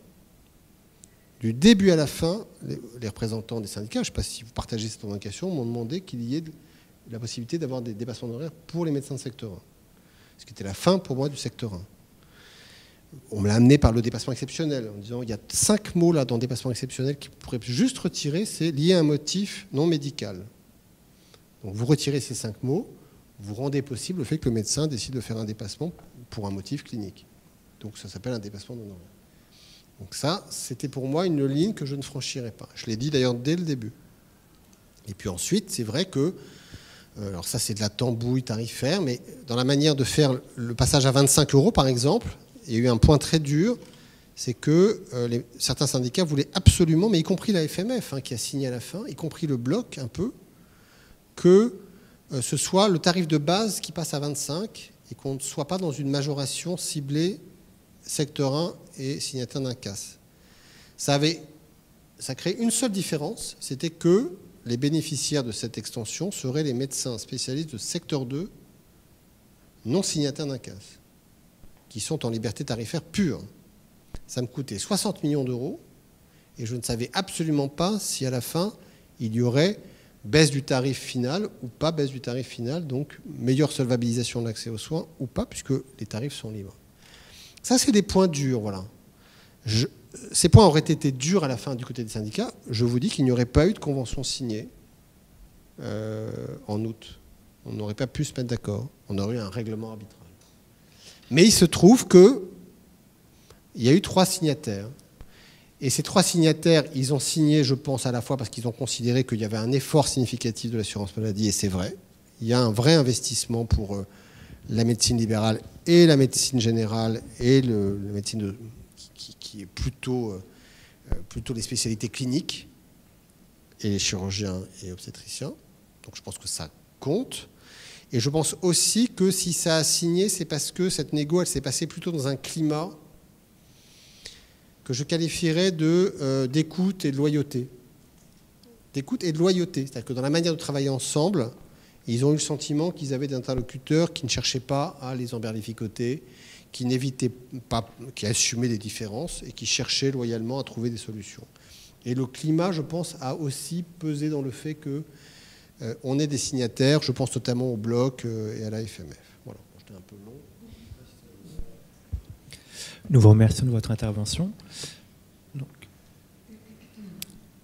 Du début à la fin, les représentants des syndicats, je ne sais pas si vous partagez cette revendication, m'ont demandé qu'il y ait la possibilité d'avoir des dépassements d'horaires pour les médecins de secteur 1. Ce qui était la fin pour moi du secteur 1. On me l'a amené par le dépassement exceptionnel, en disant il y a 5 mots là dans le dépassement exceptionnel qui pourraient juste retirer, c'est lié à un motif non médical. Donc vous retirez ces 5 mots, vous rendez possible le fait que le médecin décide de faire un dépassement pour un motif clinique. Donc ça s'appelle un dépassement d'honoraires. Donc ça, c'était pour moi une ligne que je ne franchirais pas. Je l'ai dit d'ailleurs dès le début. Et puis ensuite, c'est vrai que, alors ça c'est de la tambouille tarifaire, mais dans la manière de faire le passage à 25 € par exemple, il y a eu un point très dur, c'est que certains syndicats voulaient absolument, mais y compris la FMF qui a signé à la fin, y compris le bloc un peu, que ce soit le tarif de base qui passe à 25 et qu'on ne soit pas dans une majoration ciblée secteur 1 et signataire d'un CAS. Ça crée une seule différence, c'était que les bénéficiaires de cette extension seraient les médecins spécialistes de secteur 2 non signataires d'un CAS, qui sont en liberté tarifaire pure. Ça me coûtait 60 millions d'euros et je ne savais absolument pas si à la fin il y aurait baisse du tarif final ou pas baisse du tarif final, donc meilleure solvabilisation de l'accès aux soins ou pas, puisque les tarifs sont libres. Ça, c'est des points durs, voilà. Ces points auraient été durs à la fin du côté des syndicats. Je vous dis qu'il n'y aurait pas eu de convention signée en août. On n'aurait pas pu se mettre d'accord. On aurait eu un règlement arbitral. Mais il se trouve qu'il y a eu 3 signataires. Et ces 3 signataires, ils ont signé, je pense, à la fois parce qu'ils ont considéré qu'il y avait un effort significatif de l'assurance maladie, et c'est vrai. Il y a un vrai investissement pour la médecine libérale et la médecine générale et la médecine qui est plutôt les spécialités cliniques et les chirurgiens et obstétriciens. Donc je pense que ça compte. Et je pense aussi que si ça a signé, c'est parce que cette négo, elle s'est passée plutôt dans un climat que je qualifierais d'écoute et de loyauté. D'écoute et de loyauté. C'est-à-dire que dans la manière de travailler ensemble, ils ont eu le sentiment qu'ils avaient des interlocuteurs qui ne cherchaient pas à les emberlificoter, qui n'évitaient pas, qui assumaient des différences et qui cherchaient loyalement à trouver des solutions. Et le climat, je pense, a aussi pesé dans le fait qu'on est des signataires, je pense notamment au Bloc et à la FMF. Voilà, j'étais un peu long. Nous vous remercions de votre intervention. Donc,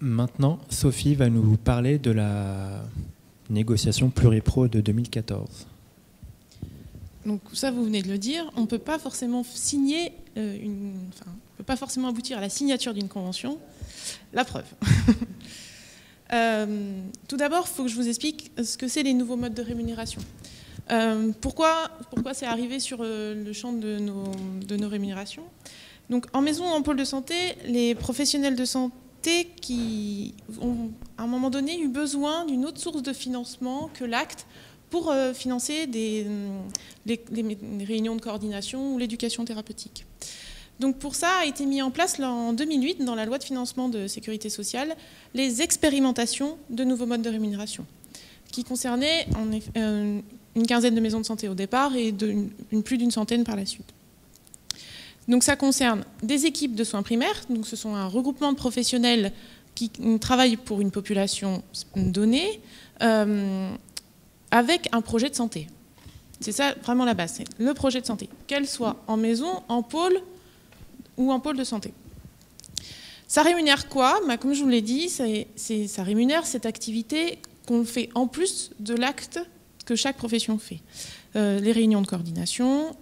maintenant, Sophie va nous parler de la négociation pluripro de 2014. Donc ça, vous venez de le dire, on ne peut pas forcément signer on peut pas forcément aboutir à la signature d'une convention. La preuve. Tout d'abord, il faut que je vous explique ce que c'est les nouveaux modes de rémunération. Pourquoi c'est arrivé sur le champ de nos rémunérations. Donc, en maison ou en pôle de santé, les professionnels de santé qui ont, à un moment donné, eu besoin d'une autre source de financement que l'acte pour financer les réunions de coordination ou l'éducation thérapeutique. Donc pour ça a été mis en place en 2008 dans la loi de financement de sécurité sociale les expérimentations de nouveaux modes de rémunération qui concernaient une quinzaine de maisons de santé au départ et plus d'une centaine par la suite. Donc ça concerne des équipes de soins primaires, donc ce sont un regroupement de professionnels qui travaillent pour une population donnée avec un projet de santé. C'est ça vraiment la base, c'est le projet de santé, qu'elle soit en maison, en pôle ou en pôle de santé. Ça rémunère quoi? Comme je vous l'ai dit, ça rémunère cette activité qu'on fait en plus de l'acte que chaque profession fait. Les réunions de coordination,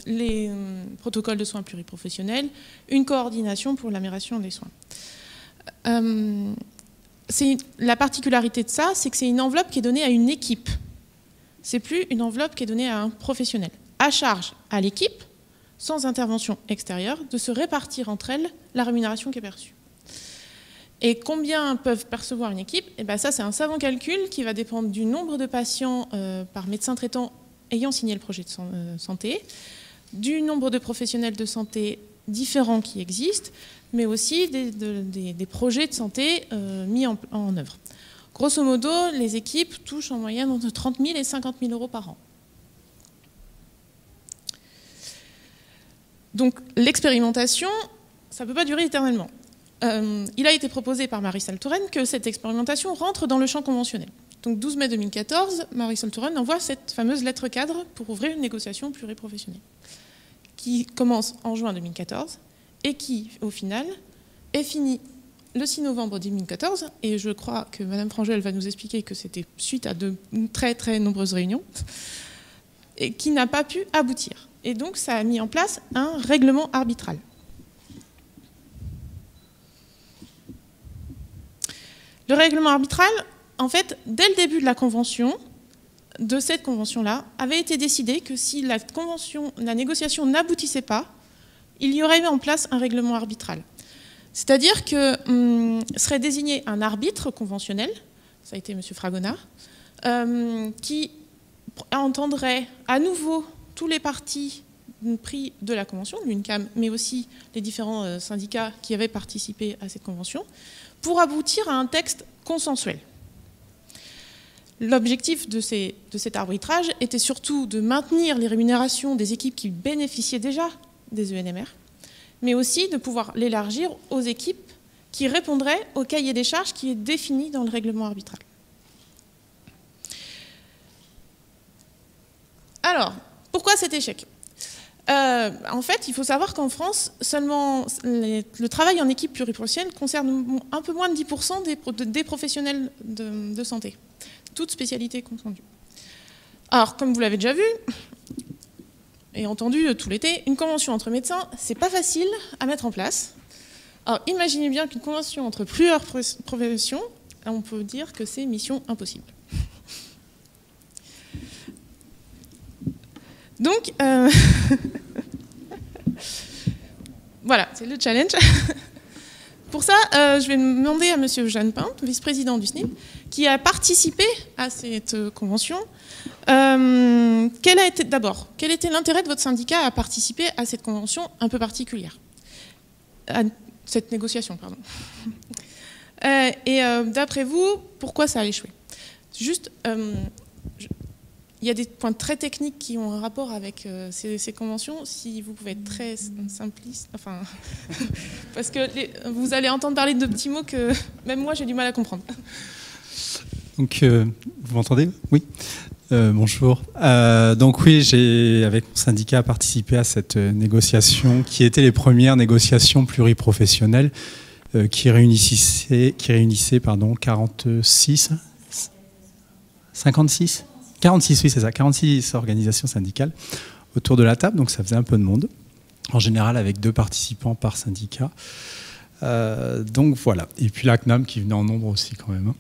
les protocoles de soins pluriprofessionnels, une coordination pour l'amélioration des soins. La particularité de ça, c'est que c'est une enveloppe qui est donnée à une équipe. C'est plus une enveloppe qui est donnée à un professionnel. À charge à l'équipe, sans intervention extérieure, de se répartir entre elles la rémunération qui est perçue. Et combien peuvent percevoir une équipe? Et bien ça, c'est un savant calcul qui va dépendre du nombre de patients par médecin traitant ayant signé le projet de santé, du nombre de professionnels de santé différents qui existent, mais aussi des projets de santé mis en œuvre. Grosso modo, les équipes touchent en moyenne entre 30 000 et 50 000 euros par an. Donc l'expérimentation, ça ne peut pas durer éternellement. Il a été proposé par Marisol Touraine que cette expérimentation rentre dans le champ conventionnel. Donc 12 mai 2014, Marisol Touraine envoie cette fameuse lettre cadre pour ouvrir une négociation pluriprofessionnelle qui commence en juin 2014 et qui, au final, est finie le 6 novembre 2014. Et je crois que Mme Frangel va nous expliquer que c'était suite à de très très nombreuses réunions et qui n'a pas pu aboutir. Et donc, ça a mis en place un règlement arbitral. Le règlement arbitral, en fait, dès le début de la convention, de cette convention-là, avait été décidé que si la négociation n'aboutissait pas, il y aurait mis en place un règlement arbitral. C'est-à-dire que serait désigné un arbitre conventionnel, ça a été M. Fragonard, qui entendrait à nouveau tous les partis pris de la convention, l'UNCAM, mais aussi les différents syndicats qui avaient participé à cette convention, pour aboutir à un texte consensuel. L'objectif de cet arbitrage était surtout de maintenir les rémunérations des équipes qui bénéficiaient déjà des ENMR, mais aussi de pouvoir l'élargir aux équipes qui répondraient au cahier des charges qui est défini dans le règlement arbitral. Alors, pourquoi cet échec? En fait, il faut savoir qu'en France, seulement le travail en équipe pluriprofessionnelle concerne un peu moins de 10% des professionnels de santé, toutes spécialités confondues. Alors, comme vous l'avez déjà vu et entendu tout l'été, une convention entre médecins, c'est pas facile à mettre en place. Alors, imaginez bien qu'une convention entre plusieurs professions, on peut dire que c'est mission impossible. Donc, voilà, c'est le challenge. Pour ça, je vais demander à Monsieur Jeanne Pinte, vice-président du SNIP, qui a participé à cette convention. Quel était l'intérêt de votre syndicat à participer à cette convention un peu particulière, à cette négociation, pardon. D'après vous, pourquoi ça a échoué? Juste, il y a des points très techniques qui ont un rapport avec ces conventions. Si vous pouvez être très simpliste, enfin, parce que vous allez entendre parler de petits mots que même moi j'ai du mal à comprendre. Donc, vous m'entendez? Oui. Bonjour. Donc oui, j'ai, avec mon syndicat, participé à cette négociation qui était les premières négociations pluriprofessionnelles qui réunissaient 46, 56 46, oui, c'est ça, 46 organisations syndicales autour de la table, donc ça faisait un peu de monde, en général avec 2 participants par syndicat. Donc voilà, et puis la CNAM qui venait en nombre aussi quand même.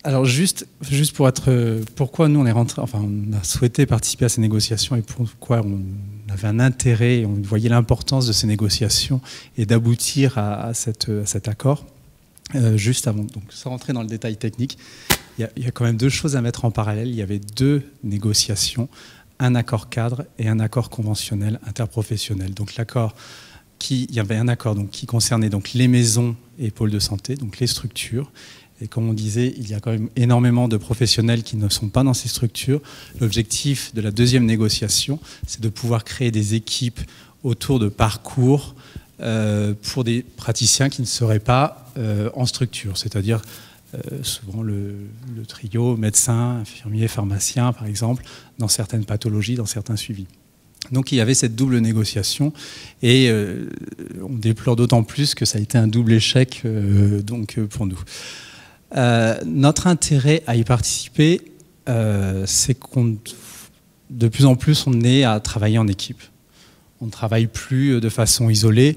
Alors juste pour être, pourquoi nous on est rentré, enfin on a souhaité participer à ces négociations et pourquoi on avait un intérêt, on voyait l'importance de ces négociations et d'aboutir à cet accord. Juste avant, donc sans rentrer dans le détail technique, il y a quand même 2 choses à mettre en parallèle. Il y avait 2 négociations, un accord cadre et un accord conventionnel interprofessionnel. Donc il y avait un accord donc, qui concernait donc, les maisons et pôles de santé, donc les structures. Et comme on disait, il y a quand même énormément de professionnels qui ne sont pas dans ces structures. L'objectif de la 2e négociation, c'est de pouvoir créer des équipes autour de parcours pour des praticiens qui ne seraient pas en structure, c'est-à-dire souvent le trio médecin, infirmier, pharmacien par exemple, dans certaines pathologies, dans certains suivis. Donc il y avait cette double négociation et on déplore d'autant plus que ça a été un double échec pour nous. Notre intérêt à y participer, c'est qu'on de plus en plus on est à travailler en équipe. On ne travaille plus de façon isolée,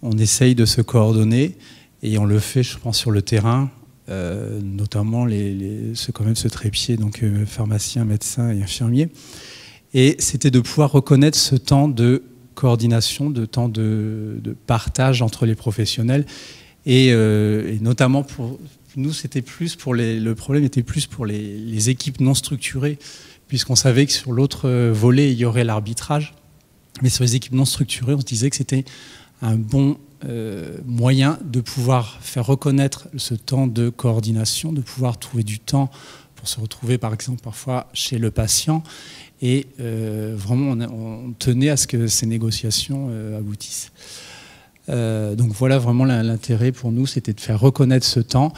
on essaye de se coordonner et on le fait, je pense, sur le terrain, notamment ce trépied, donc pharmacien, médecin et infirmier. Et c'était de pouvoir reconnaître ce temps de coordination, de temps de partage entre les professionnels et notamment pour nous, c'était plus pour le problème était plus pour les équipes non structurées, puisqu'on savait que sur l'autre volet, il y aurait l'arbitrage. Mais sur les équipes non structurées, on se disait que c'était un bon moyen de pouvoir faire reconnaître ce temps de coordination, de pouvoir trouver du temps pour se retrouver, par exemple, parfois chez le patient. Et vraiment, on tenait à ce que ces négociations aboutissent. Donc voilà vraiment l'intérêt pour nous, c'était de faire reconnaître ce temps.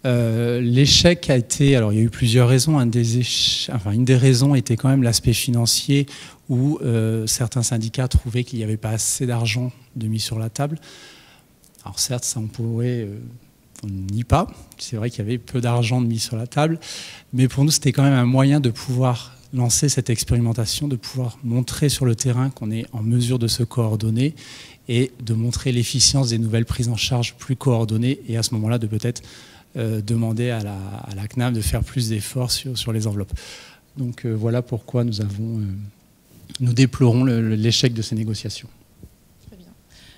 L'échec a été, alors il y a eu plusieurs raisons, une des raisons était quand même l'aspect financier où certains syndicats trouvaient qu'il n'y avait pas assez d'argent de mis sur la table. Alors certes, ça on nie pas, c'est vrai qu'il y avait peu d'argent de mis sur la table, mais pour nous c'était quand même un moyen de pouvoir lancer cette expérimentation, de pouvoir montrer sur le terrain qu'on est en mesure de se coordonner et de montrer l'efficience des nouvelles prises en charge plus coordonnées et à ce moment-là de peut-être demander à la CNAM de faire plus d'efforts sur les enveloppes. Donc voilà pourquoi nous déplorons l'échec de ces négociations. Très bien.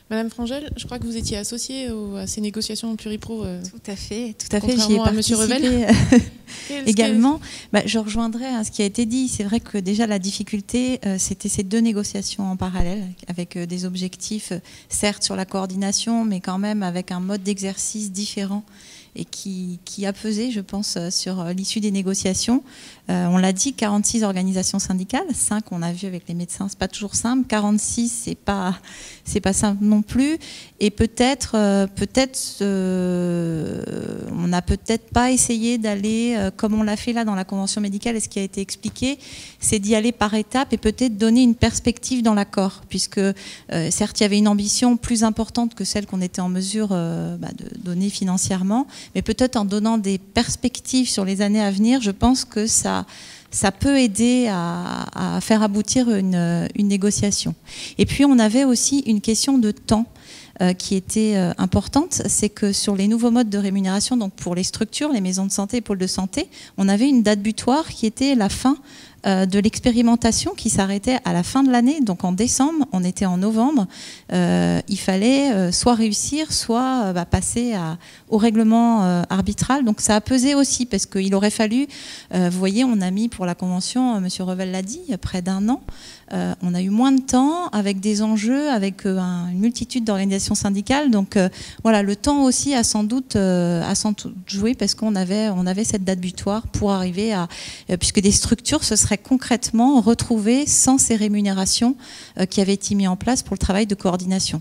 Madame Frangel, je crois que vous étiez associée à ces négociations pluripro. Tout à fait. J'y ai contrairement à Monsieur Revel. Également, je rejoindrai ce qui a été dit. C'est vrai que déjà la difficulté, c'était ces 2 négociations en parallèle, avec des objectifs, certes sur la coordination, mais quand même avec un mode d'exercice différent et qui a pesé, je pense, sur l'issue des négociations. On l'a dit, 46 organisations syndicales, 5 on a vu avec les médecins, c'est pas toujours simple, 46 c'est pas simple non plus, et peut-être on n'a peut-être pas essayé d'aller comme on l'a fait là dans la convention médicale, et ce qui a été expliqué, c'est d'y aller par étapes et peut-être donner une perspective dans l'accord, puisque certes il y avait une ambition plus importante que celle qu'on était en mesure de donner financièrement, mais peut-être en donnant des perspectives sur les années à venir, je pense que ça peut aider à faire aboutir une négociation. Et puis on avait aussi une question de temps qui était importante, c'est que sur les nouveaux modes de rémunération, donc pour les structures, les maisons de santé et pôles de santé, on avait une date butoir qui était la fin de l'expérimentation qui s'arrêtait à la fin de l'année, donc en décembre, on était en novembre, il fallait soit réussir, soit passer au règlement arbitral. Donc ça a pesé aussi, parce qu'il aurait fallu, vous voyez, on a mis pour la Convention, M. Revel l'a dit, près d'1 an. On a eu moins de temps avec des enjeux, avec une multitude d'organisations syndicales. Donc voilà, le temps aussi a sans doute joué parce qu'on avait cette date butoir pour arriver à... puisque des structures se seraient concrètement retrouvées sans ces rémunérations qui avaient été mises en place pour le travail de coordination.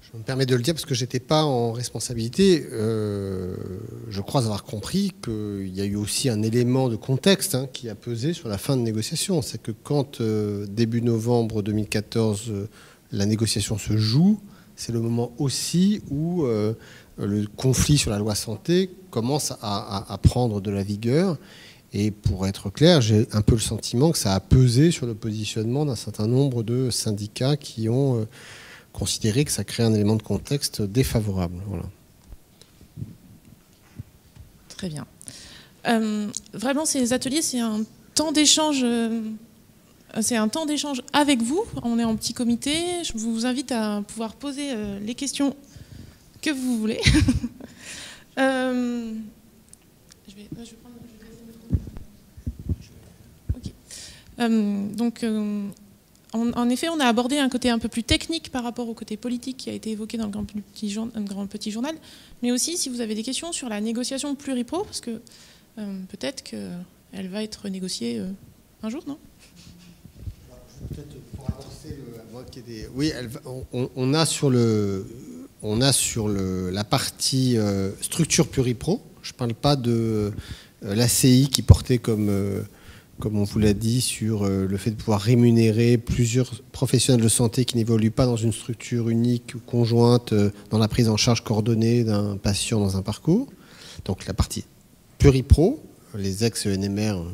Je me permets de le dire parce que je n'étais pas en responsabilité. Je crois avoir compris qu'il y a eu aussi un élément de contexte qui a pesé sur la fin de négociation. C'est que quand, début novembre 2014, la négociation se joue, c'est le moment aussi où le conflit sur la loi santé commence à prendre de la vigueur. Et pour être clair, j'ai un peu le sentiment que ça a pesé sur le positionnement d'un certain nombre de syndicats qui ont... considérer que ça crée un élément de contexte défavorable. Voilà. Très bien. Vraiment, ces ateliers, c'est un temps d'échange. C'est un temps d'échange avec vous. On est en petit comité. Je vous invite à pouvoir poser les questions que vous voulez. Je vais prendre. Ok. Donc. En effet, on a abordé un côté un peu plus technique par rapport au côté politique qui a été évoqué dans le grand petit journal, mais aussi si vous avez des questions sur la négociation pluripro, parce que peut-être qu'elle va être négociée un jour, non? Peut-être pour avancer, oui, on a sur la partie structure pluripro. Je ne parle pas de l'ACI qui portait comme on vous l'a dit, sur le fait de pouvoir rémunérer plusieurs professionnels de santé qui n'évoluent pas dans une structure unique ou conjointe dans la prise en charge coordonnée d'un patient dans un parcours. Donc la partie pluripro, les ex-NMR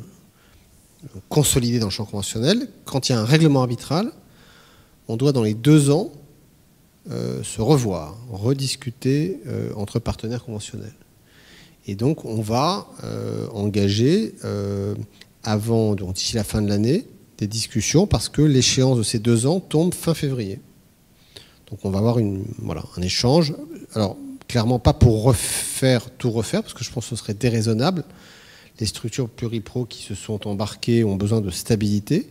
consolidés dans le champ conventionnel. Quand il y a un règlement arbitral, on doit dans les 2 ans se revoir, rediscuter entre partenaires conventionnels. Et donc on va engager... avant, donc d'ici la fin de l'année, des discussions parce que l'échéance de ces 2 ans tombe fin février. Donc on va avoir un échange. Alors clairement pas pour tout refaire parce que je pense que ce serait déraisonnable. Les structures pluripro qui se sont embarquées ont besoin de stabilité.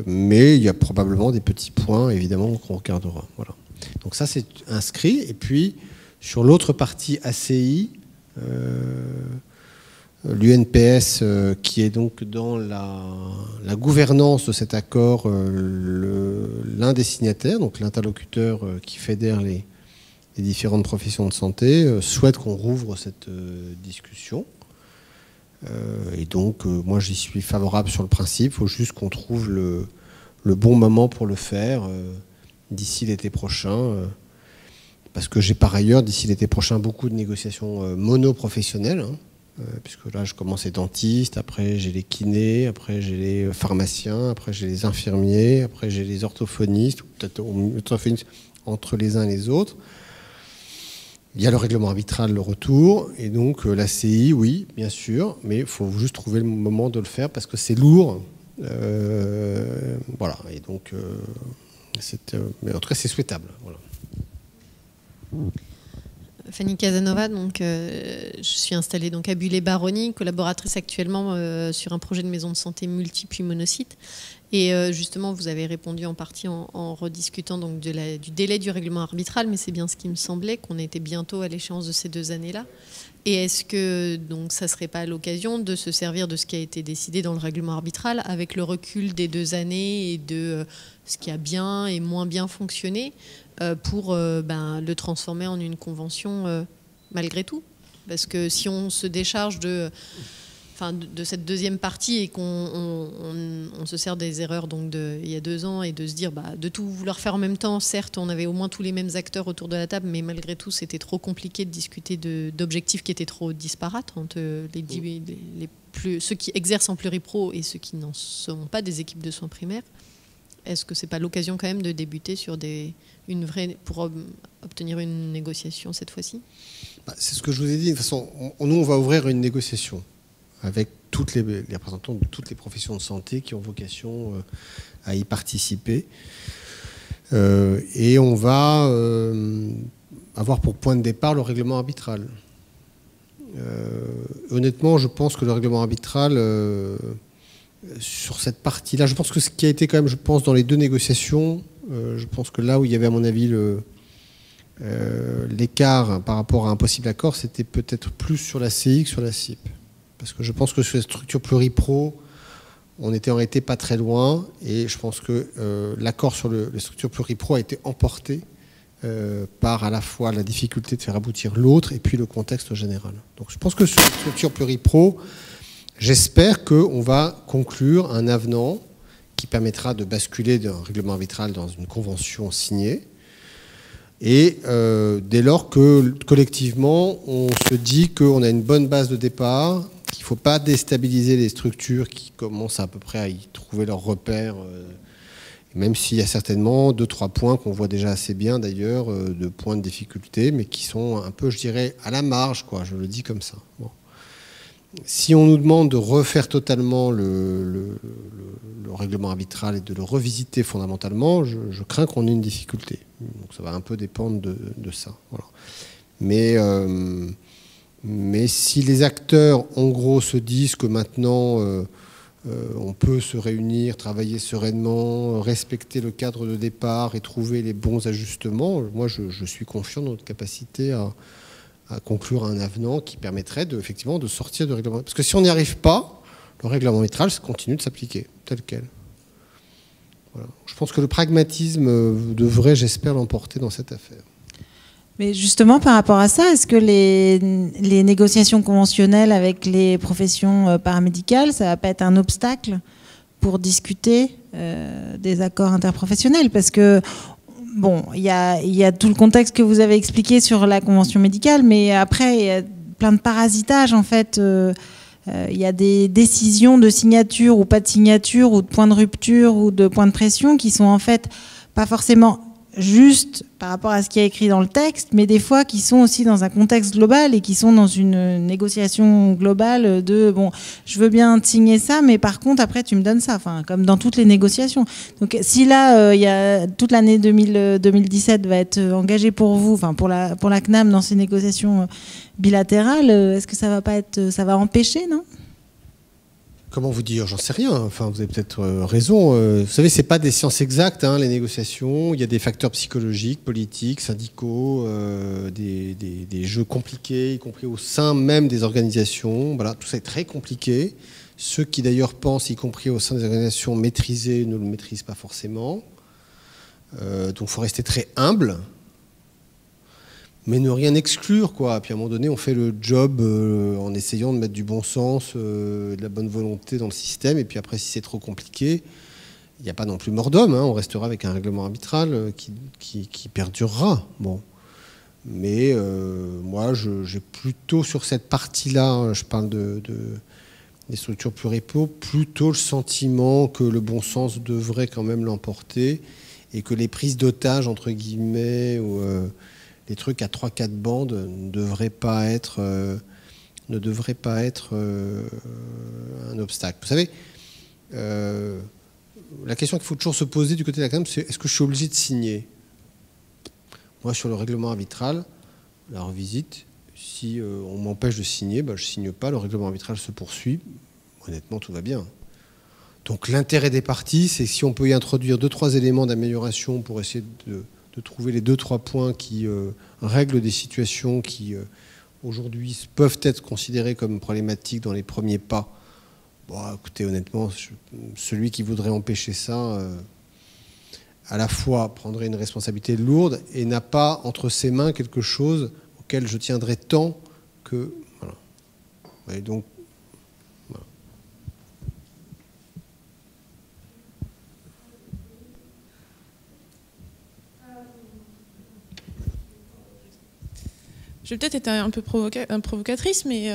Mais il y a probablement des petits points évidemment qu'on regardera. Voilà. Donc ça c'est inscrit. Et puis sur l'autre partie ACI, l'UNPS qui est donc dans la gouvernance de cet accord, l'un des signataires, donc l'interlocuteur qui fédère les différentes professions de santé, souhaite qu'on rouvre cette discussion. Et donc moi j'y suis favorable sur le principe, il faut juste qu'on trouve le bon moment pour le faire d'ici l'été prochain. Parce que j'ai par ailleurs d'ici l'été prochain beaucoup de négociations monoprofessionnelles. Puisque là je commence les dentistes, après j'ai les kinés, après j'ai les pharmaciens, après j'ai les infirmiers, après j'ai les orthophonistes, peut-être orthophonistes entre les uns et les autres. Il y a le règlement arbitral, le retour, et donc l'ACI, oui, bien sûr, mais il faut juste trouver le moment de le faire parce que c'est lourd. Voilà, et donc, mais en tout cas c'est souhaitable. Voilà. Fanny Casanova, donc, je suis installée donc, à Bulle-et-Baronnie, collaboratrice actuellement sur un projet de maison de santé multi puis monocyte. Et justement, vous avez répondu en partie en rediscutant donc, du délai du règlement arbitral, mais c'est bien ce qui me semblait, qu'on était bientôt à l'échéance de ces 2 années-là. Et est-ce que donc, ça ne serait pas l'occasion de se servir de ce qui a été décidé dans le règlement arbitral avec le recul des 2 années et de ce qui a bien et moins bien fonctionné pour le transformer en une convention malgré tout? Parce que si on se décharge de cette deuxième partie et qu'on se sert des erreurs donc il y a 2 ans et de se dire de tout vouloir faire en même temps, certes on avait au moins tous les mêmes acteurs autour de la table, mais malgré tout c'était trop compliqué de discuter d'objectifs qui étaient trop disparates entre ceux qui exercent en pluripro et ceux qui n'en sont pas des équipes de soins primaires. est-ce que c'est pas l'occasion quand même de débuter sur pour obtenir une négociation cette fois-ci? C'est ce que je vous ai dit. De toute façon, nous, on va ouvrir une négociation avec les représentants de toutes les professions de santé qui ont vocation à y participer. Et on va avoir pour point de départ le règlement arbitral. Honnêtement, je pense que le règlement arbitral, sur cette partie-là, je pense que ce qui a été quand même, dans les deux négociations, je pense que là où il y avait à mon avis l'écart par rapport à un possible accord, c'était peut-être plus sur la CI que sur la CIP. Parce que je pense que sur la structure pluripro, on était en réalité pas très loin, et je pense que l'accord sur les structures pluripro a été emporté par à la fois la difficulté de faire aboutir l'autre et puis le contexte général. Donc je pense que sur les structures pluripro, j'espère qu'on va conclure un avenant qui permettra de basculer d'un règlement arbitral dans une convention signée. Et dès lors que collectivement, on se dit qu'on a une bonne base de départ, qu'il ne faut pas déstabiliser les structures qui commencent à peu près à y trouver leurs repères, même s'il y a certainement 2-3 points qu'on voit déjà assez bien d'ailleurs, de points de difficulté, mais qui sont un peu, je dirais, à la marge, quoi, je le dis comme ça. Bon. Si on nous demande de refaire totalement le règlement arbitral et de le revisiter fondamentalement, je crains qu'on ait une difficulté. Donc ça va un peu dépendre de ça. Voilà. Mais si les acteurs, en gros, se disent que maintenant, on peut se réunir, travailler sereinement, respecter le cadre de départ et trouver les bons ajustements, moi, je suis confiant dans notre capacité à conclure un avenant qui permettrait effectivement de sortir du règlement. Parce que si on n'y arrive pas, le règlement arbitral continue de s'appliquer, tel quel. Voilà. Je pense que le pragmatisme devrait, j'espère, l'emporter dans cette affaire. Mais justement, par rapport à ça, est-ce que les négociations conventionnelles avec les professions paramédicales, ça ne va pas être un obstacle pour discuter des accords interprofessionnels? Parce que bon, il y a tout le contexte que vous avez expliqué sur la convention médicale, mais après, il y a plein de parasitages, en fait. Il y a des décisions de signature ou pas de signature, ou de point de rupture, ou de point de pression, qui sont en fait pas forcément juste par rapport à ce qui est écrit dans le texte, mais des fois qui sont aussi dans un contexte global et qui sont dans une négociation globale de bon, je veux bien te signer ça, mais par contre après tu me donnes ça, enfin comme dans toutes les négociations. Donc si là il y a toute l'année 2017 va être engagée pour vous, enfin pour la CNAM dans ces négociations bilatérales, est-ce que ça va pas être, ça va empêcher, non ? Comment vous dire? J'en sais rien. Enfin, vous avez peut-être raison. Vous savez, c'est pas des sciences exactes, hein, les négociations. Il y a des facteurs psychologiques, politiques, syndicaux, des jeux compliqués, y compris au sein même des organisations. Voilà, tout ça est très compliqué. Ceux qui d'ailleurs pensent, y compris au sein des organisations maîtrisées, ne le maîtrisent pas forcément. Donc, il faut rester très humble. Mais ne rien exclure, quoi. Puis à un moment donné, on fait le job en essayant de mettre du bon sens, de la bonne volonté dans le système. Et puis après, si c'est trop compliqué, il n'y a pas non plus mort d'homme. Hein. On restera avec un règlement arbitral qui perdurera. Bon. Mais moi, j'ai plutôt sur cette partie-là, je parle des structures pluripro, plutôt le sentiment que le bon sens devrait quand même l'emporter et que les prises d'otages, entre guillemets, ou les trucs à 3-4 bandes ne devraient pas être un obstacle. Vous savez, la question qu'il faut toujours se poser du côté de la CNAM, c'est est-ce que je suis obligé de signer? Moi, sur le règlement arbitral, la revisite, si on m'empêche de signer, je ne signe pas, le règlement arbitral se poursuit. Honnêtement, tout va bien. Donc l'intérêt des parties, c'est si on peut y introduire 2-3 éléments d'amélioration pour essayer de trouver les 2-3 points qui règlent des situations qui, aujourd'hui, peuvent être considérées comme problématiques dans les premiers pas. Bon, écoutez, honnêtement, celui qui voudrait empêcher ça, à la fois prendrait une responsabilité lourde et n'a pas entre ses mains quelque chose auquel je tiendrai tant que... Voilà. Et donc, voilà. Je vais peut-être être un peu provocatrice, mais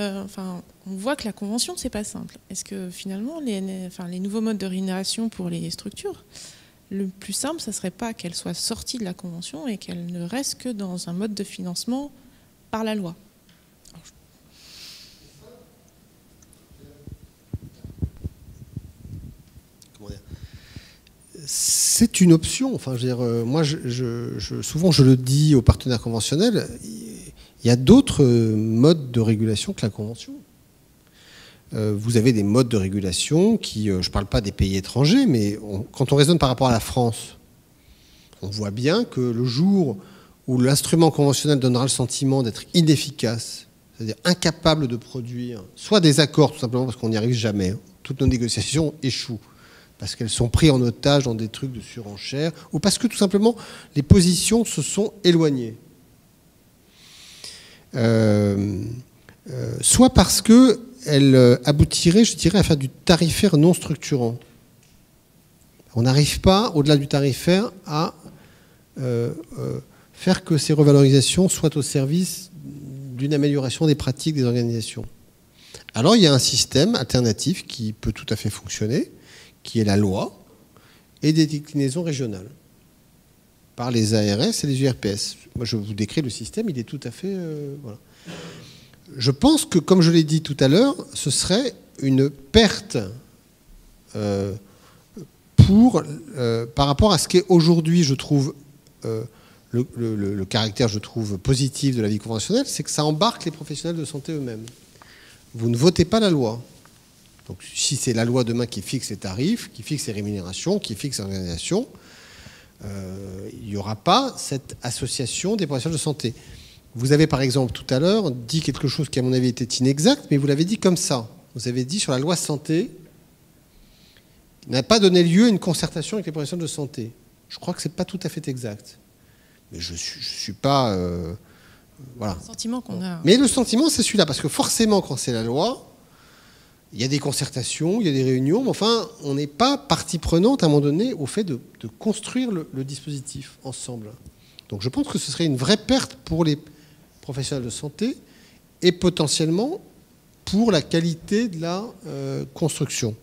on voit que la convention, c'est pas simple. Est-ce que finalement, les nouveaux modes de rémunération pour les structures, le plus simple, ça ne serait pas qu'elle soit sortie de la Convention et qu'elle ne reste que dans un mode de financement par la loi. C'est une option. Enfin, je veux dire, moi, souvent, je le dis aux partenaires conventionnels, il y a d'autres modes de régulation que la Convention. Vous avez des modes de régulation qui, je ne parle pas des pays étrangers, mais quand on raisonne par rapport à la France, on voit bien que le jour où l'instrument conventionnel donnera le sentiment d'être inefficace, c'est-à-dire incapable de produire soit des accords, tout simplement parce qu'on n'y arrive jamais, toutes nos négociations échouent, parce qu'elles sont prises en otage dans des trucs de surenchère, ou parce que tout simplement les positions se sont éloignées. Soit parce qu'elles aboutiraient, je dirais, à faire du tarifaire non structurant. On n'arrive pas, au-delà du tarifaire, à faire que ces revalorisations soient au service d'une amélioration des pratiques des organisations. Alors il y a un système alternatif qui peut tout à fait fonctionner, qui est la loi et des déclinaisons régionales par les ARS et les URPS. Moi, je vous décris le système, il est tout à fait... voilà. Je pense que, comme je l'ai dit tout à l'heure, ce serait une perte par rapport à ce qu'est aujourd'hui, je trouve, le caractère, je trouve, positif de la vie conventionnelle, c'est que ça embarque les professionnels de santé eux-mêmes. Vous ne votez pas la loi. Donc, si c'est la loi demain qui fixe les tarifs, qui fixe les rémunérations, qui fixe l'organisation, il n'y aura pas cette association des professionnels de santé. Vous avez, par exemple, tout à l'heure, dit quelque chose qui, à mon avis, était inexact, mais vous l'avez dit comme ça. Vous avez dit sur la loi santé, n'a pas donné lieu à une concertation avec les professionnels de santé. Je crois que ce n'est pas tout à fait exact. Mais je suis pas... voilà. Le sentiment qu'on a... Mais le sentiment, c'est celui-là, parce que forcément, quand c'est la loi, il y a des concertations, il y a des réunions, mais enfin, on n'est pas partie prenante, à un moment donné, au fait de construire le dispositif ensemble. Donc je pense que ce serait une vraie perte pour les professionnels de santé et potentiellement pour la qualité de la construction.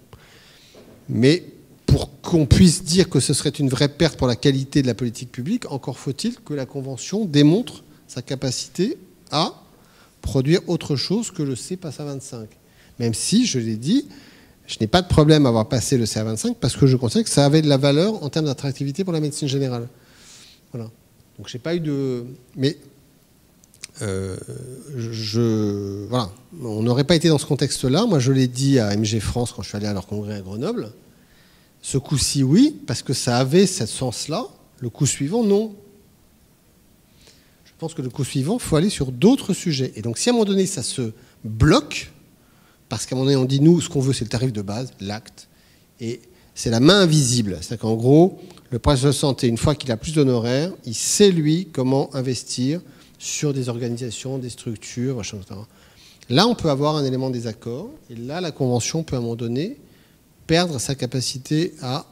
Mais pour qu'on puisse dire que ce serait une vraie perte pour la qualité de la politique publique, encore faut-il que la Convention démontre sa capacité à produire autre chose que le CPAS-A25. Même si, je l'ai dit, je n'ai pas de problème à avoir passé le CA25 parce que je considère que ça avait de la valeur en termes d'attractivité pour la médecine générale. Voilà. Donc j'ai pas eu de... Mais voilà. On n'aurait pas été dans ce contexte-là. Moi, je l'ai dit à MG France quand je suis allé à leur congrès à Grenoble. Ce coup-ci, oui, parce que ça avait ce sens-là. Le coup suivant, non. Je pense que le coup suivant, il faut aller sur d'autres sujets. Et donc, si à un moment donné, ça se bloque, parce qu'à un moment donné, on dit, nous, ce qu'on veut, c'est le tarif de base, l'acte, et c'est la main invisible. C'est-à-dire qu'en gros, le professionnel de santé, une fois qu'il a plus d'honoraires, il sait, lui, comment investir sur des organisations, des structures, machin, etc. Là, on peut avoir un élément de désaccord, et là, la Convention peut, à un moment donné, perdre sa capacité à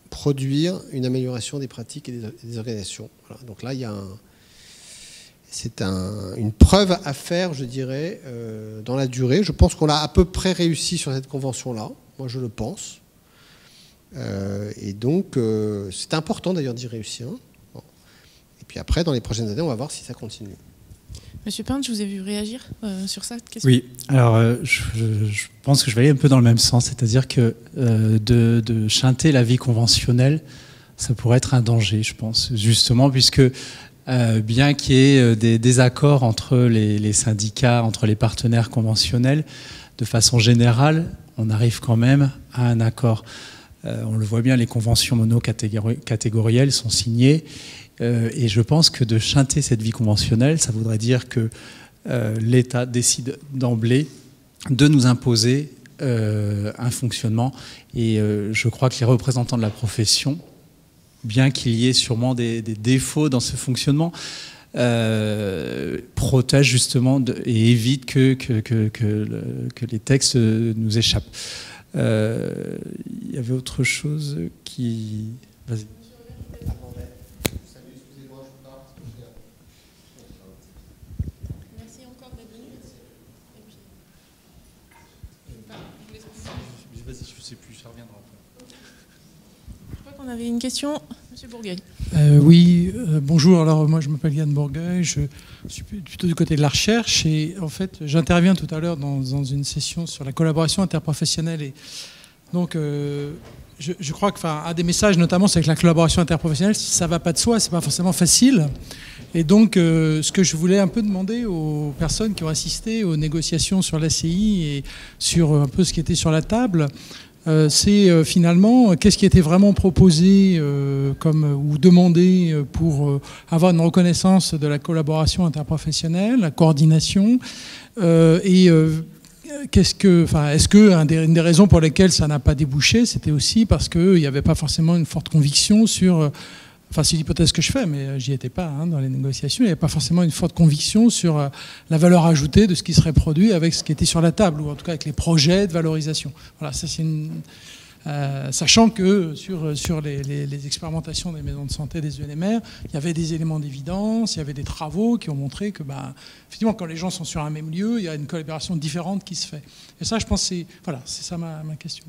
produire une amélioration des pratiques et des organisations. Voilà. Donc là, il y a c'est une preuve à faire, je dirais, dans la durée. Je pense qu'on a à peu près réussi sur cette convention-là. Moi, je le pense. Et donc, c'est important d'ailleurs d'y réussir. Bon. Et puis après, dans les prochaines années, on va voir si ça continue. Monsieur Pinte, je vous ai vu réagir sur cette question. Oui, alors je pense que je vais aller un peu dans le même sens, c'est-à-dire que de chanter la vie conventionnelle, ça pourrait être un danger, je pense, justement, puisque bien qu'il y ait des désaccords entre les syndicats, entre les partenaires conventionnels, de façon générale, on arrive quand même à un accord. On le voit bien, les conventions monocatégorielles sont signées, et je pense que de chanter cette vie conventionnelle, ça voudrait dire que l'État décide d'emblée de nous imposer un fonctionnement, et je crois que les représentants de la profession, bien qu'il y ait sûrement des défauts dans ce fonctionnement, protègent justement et évitent que les textes nous échappent. Il y avait autre chose qui... Vas-y. Merci encore d'être venu. Vas-y, je ne sais plus, ça reviendra après. Je crois On avait une question, Monsieur Bourgueil. Oui, bonjour. Alors moi je m'appelle Yann Bourgueil, je suis plutôt du côté de la recherche et en fait j'interviens tout à l'heure dans une session sur la collaboration interprofessionnelle et donc je crois que un des messages notamment c'est que la collaboration interprofessionnelle, si ça ne va pas de soi, c'est pas forcément facile. Et donc ce que je voulais un peu demander aux personnes qui ont assisté aux négociations sur l'ACI et sur un peu ce qui était sur la table, c'est finalement qu'est-ce qui était vraiment proposé ou demandé pour avoir une reconnaissance de la collaboration interprofessionnelle, la coordination, est-ce que une des raisons pour lesquelles ça n'a pas débouché, c'était aussi parce qu'il n'y avait pas forcément une forte conviction sur... Enfin, c'est l'hypothèse que je fais, mais j'y étais pas dans les négociations. Il n'y avait pas forcément une forte conviction sur la valeur ajoutée de ce qui serait produit avec ce qui était sur la table, ou en tout cas avec les projets de valorisation. Voilà, ça c'est sachant que sur les expérimentations des maisons de santé, des UNMR, il y avait des éléments d'évidence, il y avait des travaux qui ont montré que, effectivement, quand les gens sont sur un même lieu, il y a une collaboration différente qui se fait. Et ça, je pense, c'est ça ma question.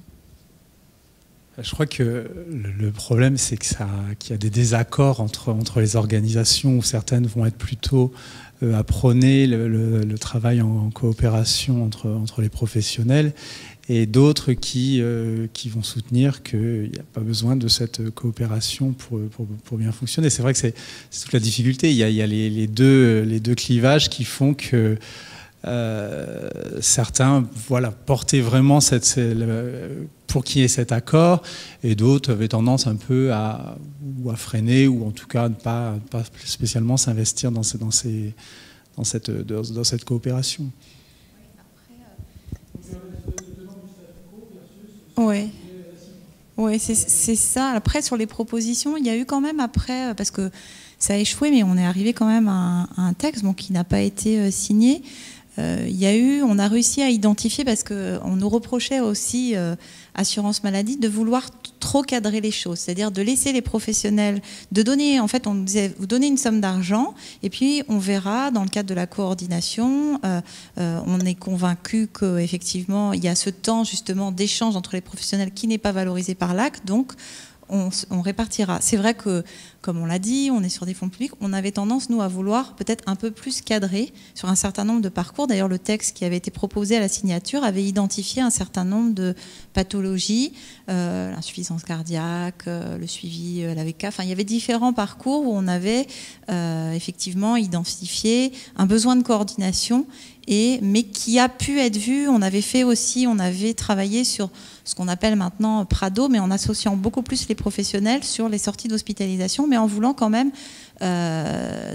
Je crois que le problème, c'est qu'il y a des désaccords entre les organisations où certaines vont être plutôt à prôner le travail en coopération entre les professionnels et d'autres qui vont soutenir qu'il n'y a pas besoin de cette coopération pour bien fonctionner. C'est vrai que c'est toute la difficulté. Il y a les deux clivages qui font que certains portaient vraiment pour qu'il y ait cet accord, et d'autres avaient tendance un peu à freiner, ou en tout cas ne pas spécialement s'investir dans cette coopération. Oui, c'est ça. Après, sur les propositions, il y a eu quand même après, parce que ça a échoué, mais on est arrivé quand même à un texte qui n'a pas été signé. On a réussi à identifier, parce qu'on nous reprochait aussi, assurance maladie, de vouloir trop cadrer les choses, c'est-à-dire de laisser les professionnels, de donner, en fait, on nous disait, vous donnez une somme d'argent, et puis on verra, dans le cadre de la coordination, on est convaincu qu'effectivement, il y a ce temps, justement, d'échange entre les professionnels qui n'est pas valorisé par l'AC, donc on répartira. C'est vrai que, comme on l'a dit, on est sur des fonds publics, on avait tendance, nous, à vouloir peut-être un peu plus cadrer sur un certain nombre de parcours. D'ailleurs, le texte qui avait été proposé à la signature avait identifié un certain nombre de pathologies, l'insuffisance cardiaque, le suivi, l'AVK. Enfin, il y avait différents parcours où on avait effectivement identifié un besoin de coordination, mais qui a pu être vu. On avait travaillé sur ce qu'on appelle maintenant Prado, mais en associant beaucoup plus les professionnels sur les sorties d'hospitalisation, mais en voulant quand même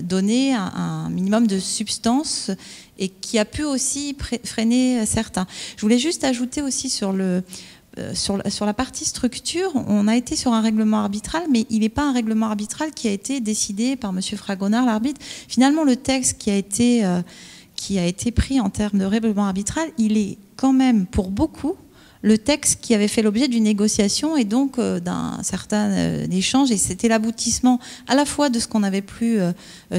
donner un minimum de substance, et qui a pu aussi freiner certains. Je voulais juste ajouter aussi sur la partie structure, on a été sur un règlement arbitral, mais il n'est pas un règlement arbitral qui a été décidé par M. Fragonard, l'arbitre. Finalement, le texte qui a été pris en termes de règlement arbitral, il est quand même, pour beaucoup, le texte qui avait fait l'objet d'une négociation et donc d'un certain échange. Et c'était l'aboutissement à la fois de ce qu'on avait pu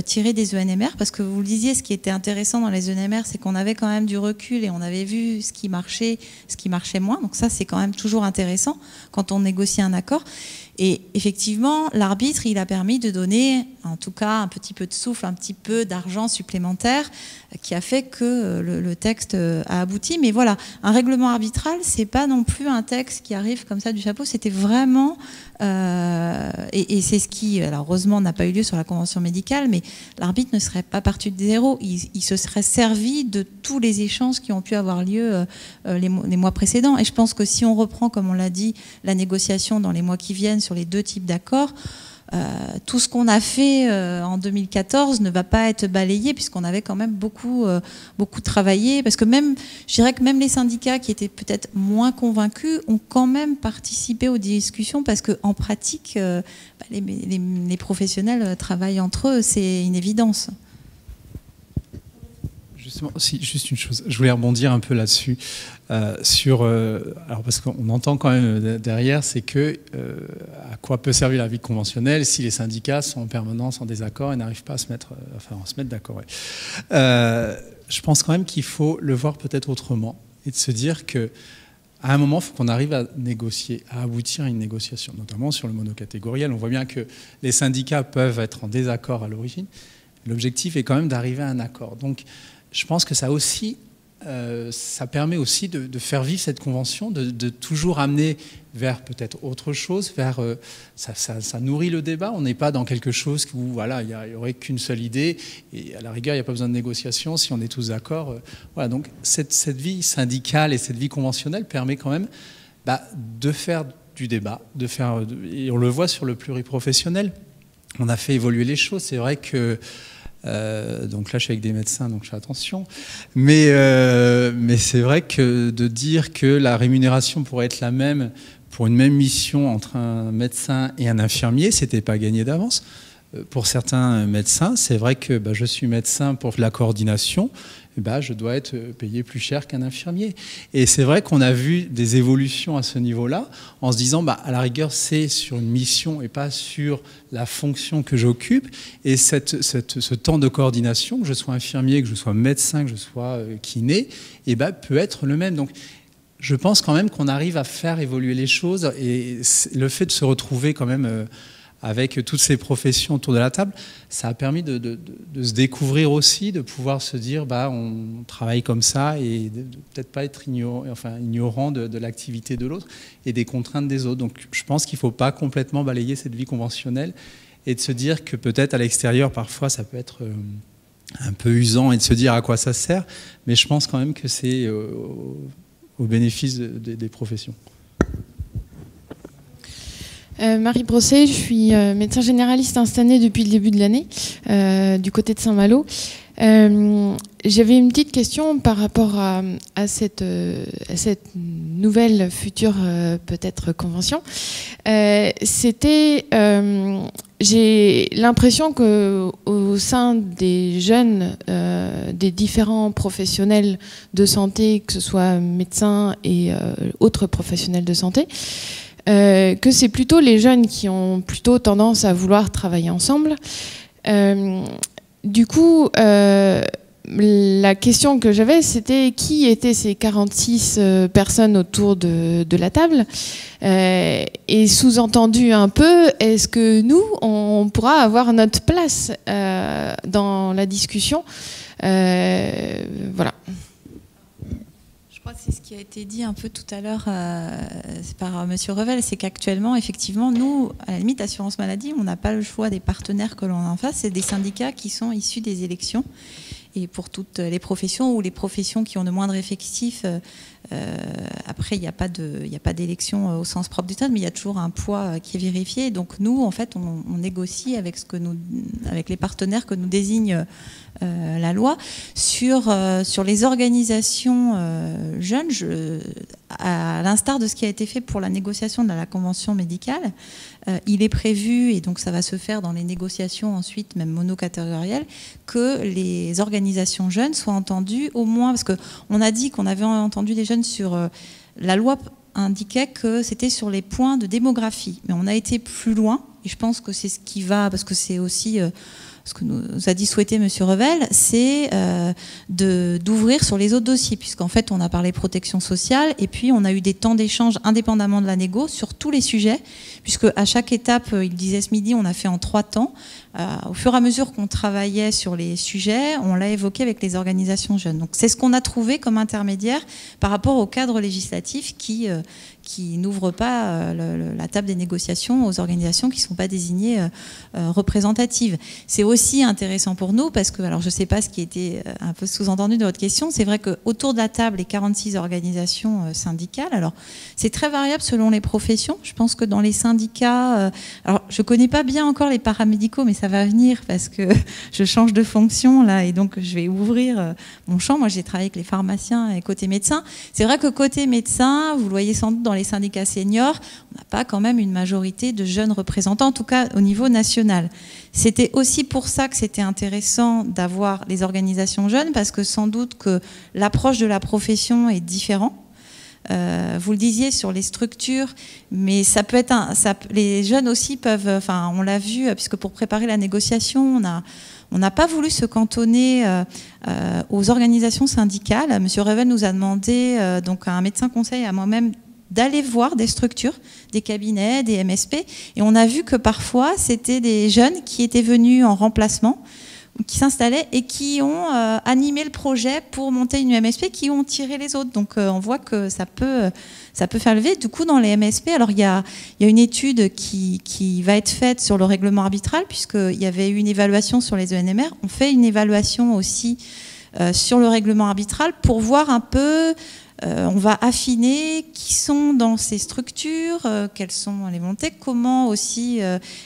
tirer des ENMR, parce que vous le disiez, ce qui était intéressant dans les ENMR, c'est qu'on avait quand même du recul et on avait vu ce qui marchait moins. Donc ça, c'est quand même toujours intéressant quand on négocie un accord. Et effectivement, l'arbitre, il a permis de donner, en tout cas, un petit peu de souffle, un petit peu d'argent supplémentaire, qui a fait que le texte a abouti. Mais voilà, un règlement arbitral, c'est pas non plus un texte qui arrive comme ça du chapeau. C'était vraiment, et c'est ce qui, alors heureusement, n'a pas eu lieu sur la convention médicale, mais l'arbitre ne serait pas parti de zéro. Il se serait servi de tous les échanges qui ont pu avoir lieu les mois précédents. Et je pense que si on reprend, comme on l'a dit, la négociation dans les mois qui viennent sur les deux types d'accords, tout ce qu'on a fait en 2014 ne va pas être balayé, puisqu'on avait quand même beaucoup travaillé, parce que je dirais que même les syndicats qui étaient peut-être moins convaincus ont quand même participé aux discussions, parce qu'en pratique, les professionnels travaillent entre eux, c'est une évidence. Justement, juste une chose, je voulais rebondir un peu là-dessus, alors parce qu'on entend quand même derrière, c'est que à quoi peut servir la vie conventionnelle si les syndicats sont en permanence en désaccord et n'arrivent pas à se mettre d'accord. Ouais. Je pense quand même qu'il faut le voir peut-être autrement, et de se dire que à un moment, il faut qu'on arrive à négocier, à aboutir à une négociation, notamment sur le monocatégoriel. On voit bien que les syndicats peuvent être en désaccord à l'origine. L'objectif est quand même d'arriver à un accord. Donc, je pense que ça aussi, ça permet aussi de faire vivre cette convention, de toujours amener vers peut-être autre chose, vers ça nourrit le débat. On n'est pas dans quelque chose où voilà, il n'y aurait qu'une seule idée et à la rigueur, il n'y a pas besoin de négociation si on est tous d'accord. Voilà, donc cette vie syndicale et cette vie conventionnelle permet quand même de faire du débat, et on le voit sur le pluriprofessionnel. On a fait évoluer les choses. C'est vrai que donc là, je suis avec des médecins, donc je fais attention. Mais c'est vrai que de dire que la rémunération pourrait être la même pour une même mission entre un médecin et un infirmier, c'était pas gagné d'avance. Pour certains médecins, c'est vrai que je suis médecin pour la coordination, je dois être payé plus cher qu'un infirmier. Et c'est vrai qu'on a vu des évolutions à ce niveau-là, en se disant, à la rigueur, c'est sur une mission et pas sur la fonction que j'occupe. Et ce temps de coordination, que je sois infirmier, que je sois médecin, que je sois kiné, peut être le même. Donc, je pense quand même qu'on arrive à faire évoluer les choses. Et le fait de se retrouver quand même avec toutes ces professions autour de la table, ça a permis de se découvrir aussi, de pouvoir se dire on travaille comme ça et de peut-être pas être ignorant de l'activité de l'autre et des contraintes des autres. Donc je pense qu'il ne faut pas complètement balayer cette vie conventionnelle et de se dire que peut-être à l'extérieur, parfois, ça peut être un peu usant et de se dire à quoi ça sert, mais je pense quand même que c'est au bénéfice des professions. Marie Brosset, je suis médecin généraliste installée depuis le début de l'année, du côté de Saint-Malo. J'avais une petite question par rapport à cette nouvelle future peut-être convention. J'ai l'impression qu'au sein des jeunes, des différents professionnels de santé, que ce soit médecins et autres professionnels de santé, que c'est plutôt les jeunes qui ont plutôt tendance à vouloir travailler ensemble. Du coup, la question que j'avais, c'était qui étaient ces 46 personnes autour de la table, et sous-entendu un peu, est-ce que nous, on pourra avoir notre place dans la discussion, voilà. C'est ce qui a été dit un peu tout à l'heure par Monsieur Revel, c'est qu'actuellement, effectivement, nous, à la limite, Assurance Maladie, on n'a pas le choix des partenaires que l'on a en face, c'est des syndicats qui sont issus des élections. Et pour toutes les professions ou les professions qui ont de moindres effectifs, après, il n'y a pas d'élection au sens propre du terme, mais il y a toujours un poids qui est vérifié. Donc nous, en fait, on négocie avec les partenaires que nous désigne la loi sur les organisations jeunes. À l'instar de ce qui a été fait pour la négociation de la convention médicale, il est prévu, et donc ça va se faire dans les négociations ensuite, même monocatégorielles, que les organisations jeunes soient entendues au moins, parce qu'on a dit qu'on avait entendu les jeunes sur la loi indiquait que c'était sur les points de démographie, mais on a été plus loin, et je pense que c'est ce qui va, parce que c'est aussi ce que nous a dit souhaiter M. Revel, c'est d'ouvrir sur les autres dossiers, puisqu'en fait on a parlé protection sociale, et puis on a eu des temps d'échange indépendamment de la négo sur tous les sujets, puisque à chaque étape, il disait ce midi, on a fait en 3 temps. Au fur et à mesure qu'on travaillait sur les sujets, on l'a évoqué avec les organisations jeunes. Donc c'est ce qu'on a trouvé comme intermédiaire par rapport au cadre législatif qui n'ouvre pas la table des négociations aux organisations qui ne sont pas désignées représentatives. C'est aussi intéressant pour nous parce que, alors je ne sais pas ce qui était un peu sous-entendu de votre question, c'est vrai qu'autour de la table, les 46 organisations syndicales, alors c'est très variable selon les professions. Je pense que dans les syndicats, alors je ne connais pas bien encore les paramédicaux, mais ça va venir parce que je change de fonction là et donc je vais ouvrir mon champ. Moi j'ai travaillé avec les pharmaciens et côté médecin. C'est vrai que côté médecin, vous le voyez sans doute dans les syndicats seniors, on n'a pas quand même une majorité de jeunes représentants, en tout cas au niveau national. C'était aussi pour ça que c'était intéressant d'avoir les organisations jeunes, parce que sans doute que l'approche de la profession est différente. vous le disiez sur les structures, mais ça peut être les jeunes aussi peuvent, enfin on l'a vu, puisque pour préparer la négociation, on n'a pas voulu se cantonner aux organisations syndicales. Monsieur Revel nous a demandé, donc à un médecin conseil, à moi-même, d'aller voir des structures, des cabinets, des MSP, et on a vu que parfois c'était des jeunes qui étaient venus en remplacement, qui s'installaient et qui ont animé le projet pour monter une MSP, qui ont tiré les autres. Donc on voit que ça peut faire lever. Du coup, dans les MSP, alors il y a une étude qui va être faite sur le règlement arbitral, puisqu'il y avait eu une évaluation sur les ENMR. On fait une évaluation aussi sur le règlement arbitral pour voir un peu... on va affiner qui sont dans ces structures, quelles sont les volontés, comment aussi,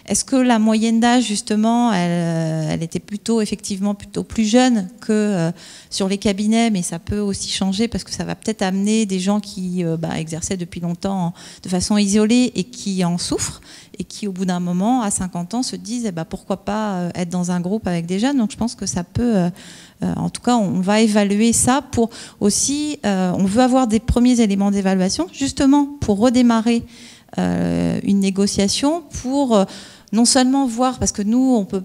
est-ce que la moyenne d'âge justement, elle était effectivement plutôt plus jeune que sur les cabinets, mais ça peut aussi changer parce que ça va peut-être amener des gens qui exerçaient depuis longtemps de façon isolée et qui en souffrent et qui au bout d'un moment, à 50 ans, se disent pourquoi pas être dans un groupe avec des jeunes. Donc je pense que ça peut... en tout cas, on va évaluer ça pour aussi... on veut avoir des premiers éléments d'évaluation, justement pour redémarrer une négociation, pour non seulement voir, parce que nous, on peut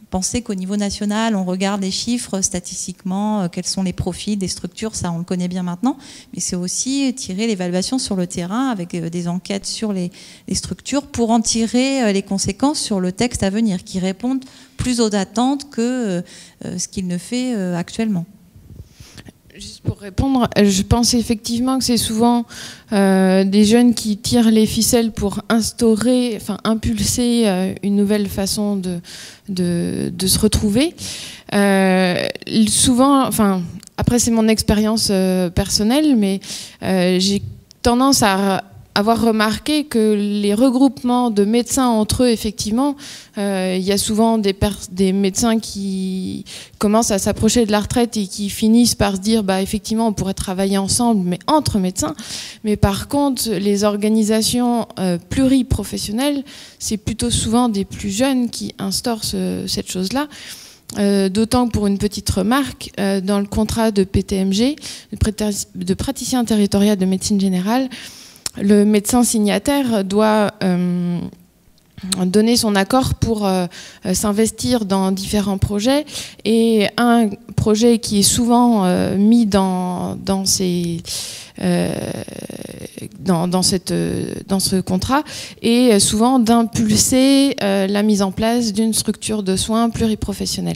penser qu'au niveau national, on regarde les chiffres statistiquement, quels sont les profils des structures, ça on le connaît bien maintenant, mais c'est aussi tirer l'évaluation sur le terrain avec des enquêtes sur les structures pour en tirer les conséquences sur le texte à venir, qui répondent plus aux attentes que ce qu'il ne fait actuellement. Juste pour répondre, je pense effectivement que c'est souvent des jeunes qui tirent les ficelles pour impulser une nouvelle façon de se retrouver. Souvent, après c'est mon expérience personnelle, mais j'ai tendance à avoir remarqué que les regroupements de médecins entre eux, effectivement, il y a souvent des médecins qui commencent à s'approcher de la retraite et qui finissent par se dire, effectivement, on pourrait travailler ensemble, mais entre médecins. Mais par contre, les organisations pluriprofessionnelles, c'est plutôt souvent des plus jeunes qui instaurent cette chose-là. D'autant que pour une petite remarque, dans le contrat de PTMG, de praticien territorial de médecine générale, le médecin signataire doit donner son accord pour s'investir dans différents projets, et un projet qui est souvent mis dans ce contrat est souvent d'impulser la mise en place d'une structure de soins pluriprofessionnelle.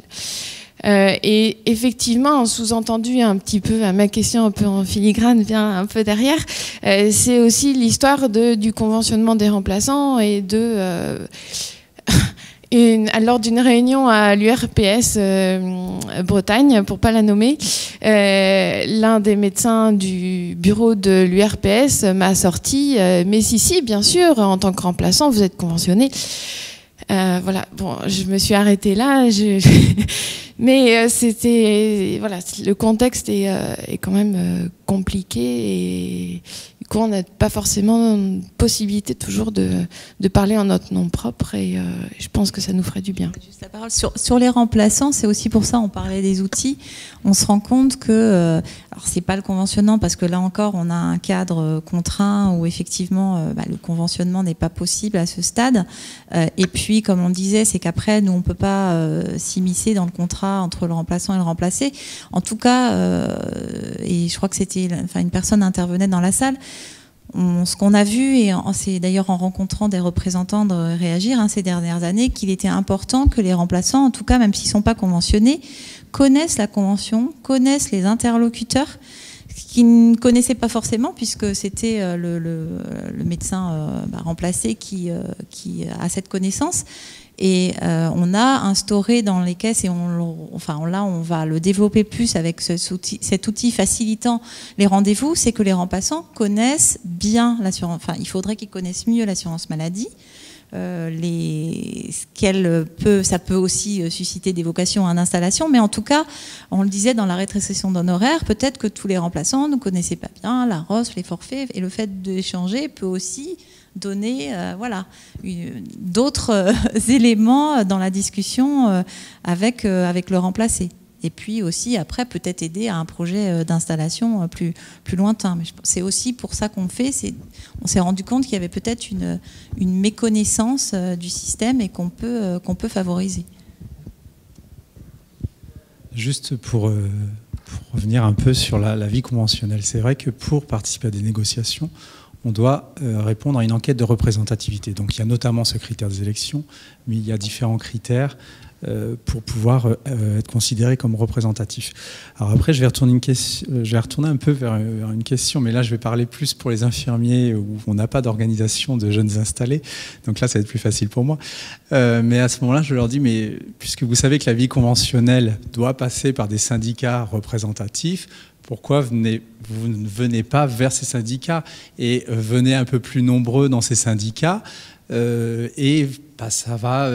Et effectivement, sous-entendu un petit peu à ma question un peu en filigrane, bien un peu derrière, c'est aussi l'histoire du conventionnement des remplaçants et lors d'une réunion à l'URPS Bretagne, pour pas la nommer, l'un des médecins du bureau de l'URPS m'a sorti mais si, bien sûr, en tant que remplaçant, vous êtes conventionné. Voilà, bon, je me suis arrêtée là, mais le contexte est quand même compliqué, et du coup on n'a pas forcément possibilité toujours de parler en notre nom propre, et je pense que ça nous ferait du bien. Juste la parole sur les remplaçants, c'est aussi pour ça on parlait des outils. On se rend compte que, alors c'est pas le conventionnement, parce que là encore on a un cadre contraint où effectivement le conventionnement n'est pas possible à ce stade. Et puis comme on disait, c'est qu'après nous on peut pas s'immiscer dans le contrat entre le remplaçant et le remplacé. En tout cas, et je crois que c'était, une personne intervenait dans la salle. Ce qu'on a vu, et c'est d'ailleurs en rencontrant des représentants de Réagir ces dernières années, qu'il était important que les remplaçants, en tout cas même s'ils ne sont pas conventionnés, connaissent la convention, connaissent les interlocuteurs, qu'ils ne connaissaient pas forcément, puisque c'était le médecin remplacé qui a cette connaissance. Et on a instauré dans les caisses, et on va le développer plus avec cet outil facilitant les rendez-vous, c'est que les remplaçants connaissent bien l'assurance. Il faudrait qu'ils connaissent mieux l'assurance maladie. Ça peut aussi susciter des vocations à l'installation, mais en tout cas, on le disait dans la rétrocession d'honoraires, peut-être que tous les remplaçants ne connaissaient pas bien la ROS, les forfaits, et le fait d'échanger peut aussi donner d'autres éléments dans la discussion avec le remplacé. Et puis aussi, après, peut-être aider à un projet d'installation plus lointain. Mais c'est aussi pour ça qu'on fait. On s'est rendu compte qu'il y avait peut-être une méconnaissance du système et qu'on peut favoriser. Juste pour revenir un peu sur la vie conventionnelle, c'est vrai que pour participer à des négociations, on doit répondre à une enquête de représentativité. Donc il y a notamment ce critère des élections, mais il y a différents critères pour pouvoir être considéré comme représentatif. Alors après, je vais retourner un peu vers une question, mais là je vais parler plus pour les infirmiers où on n'a pas d'organisation de jeunes installés, donc là ça va être plus facile pour moi. Mais à ce moment-là, je leur dis, mais puisque vous savez que la vie conventionnelle doit passer par des syndicats représentatifs, pourquoi vous ne venez pas vers ces syndicats et venez un peu plus nombreux dans ces syndicats et ça va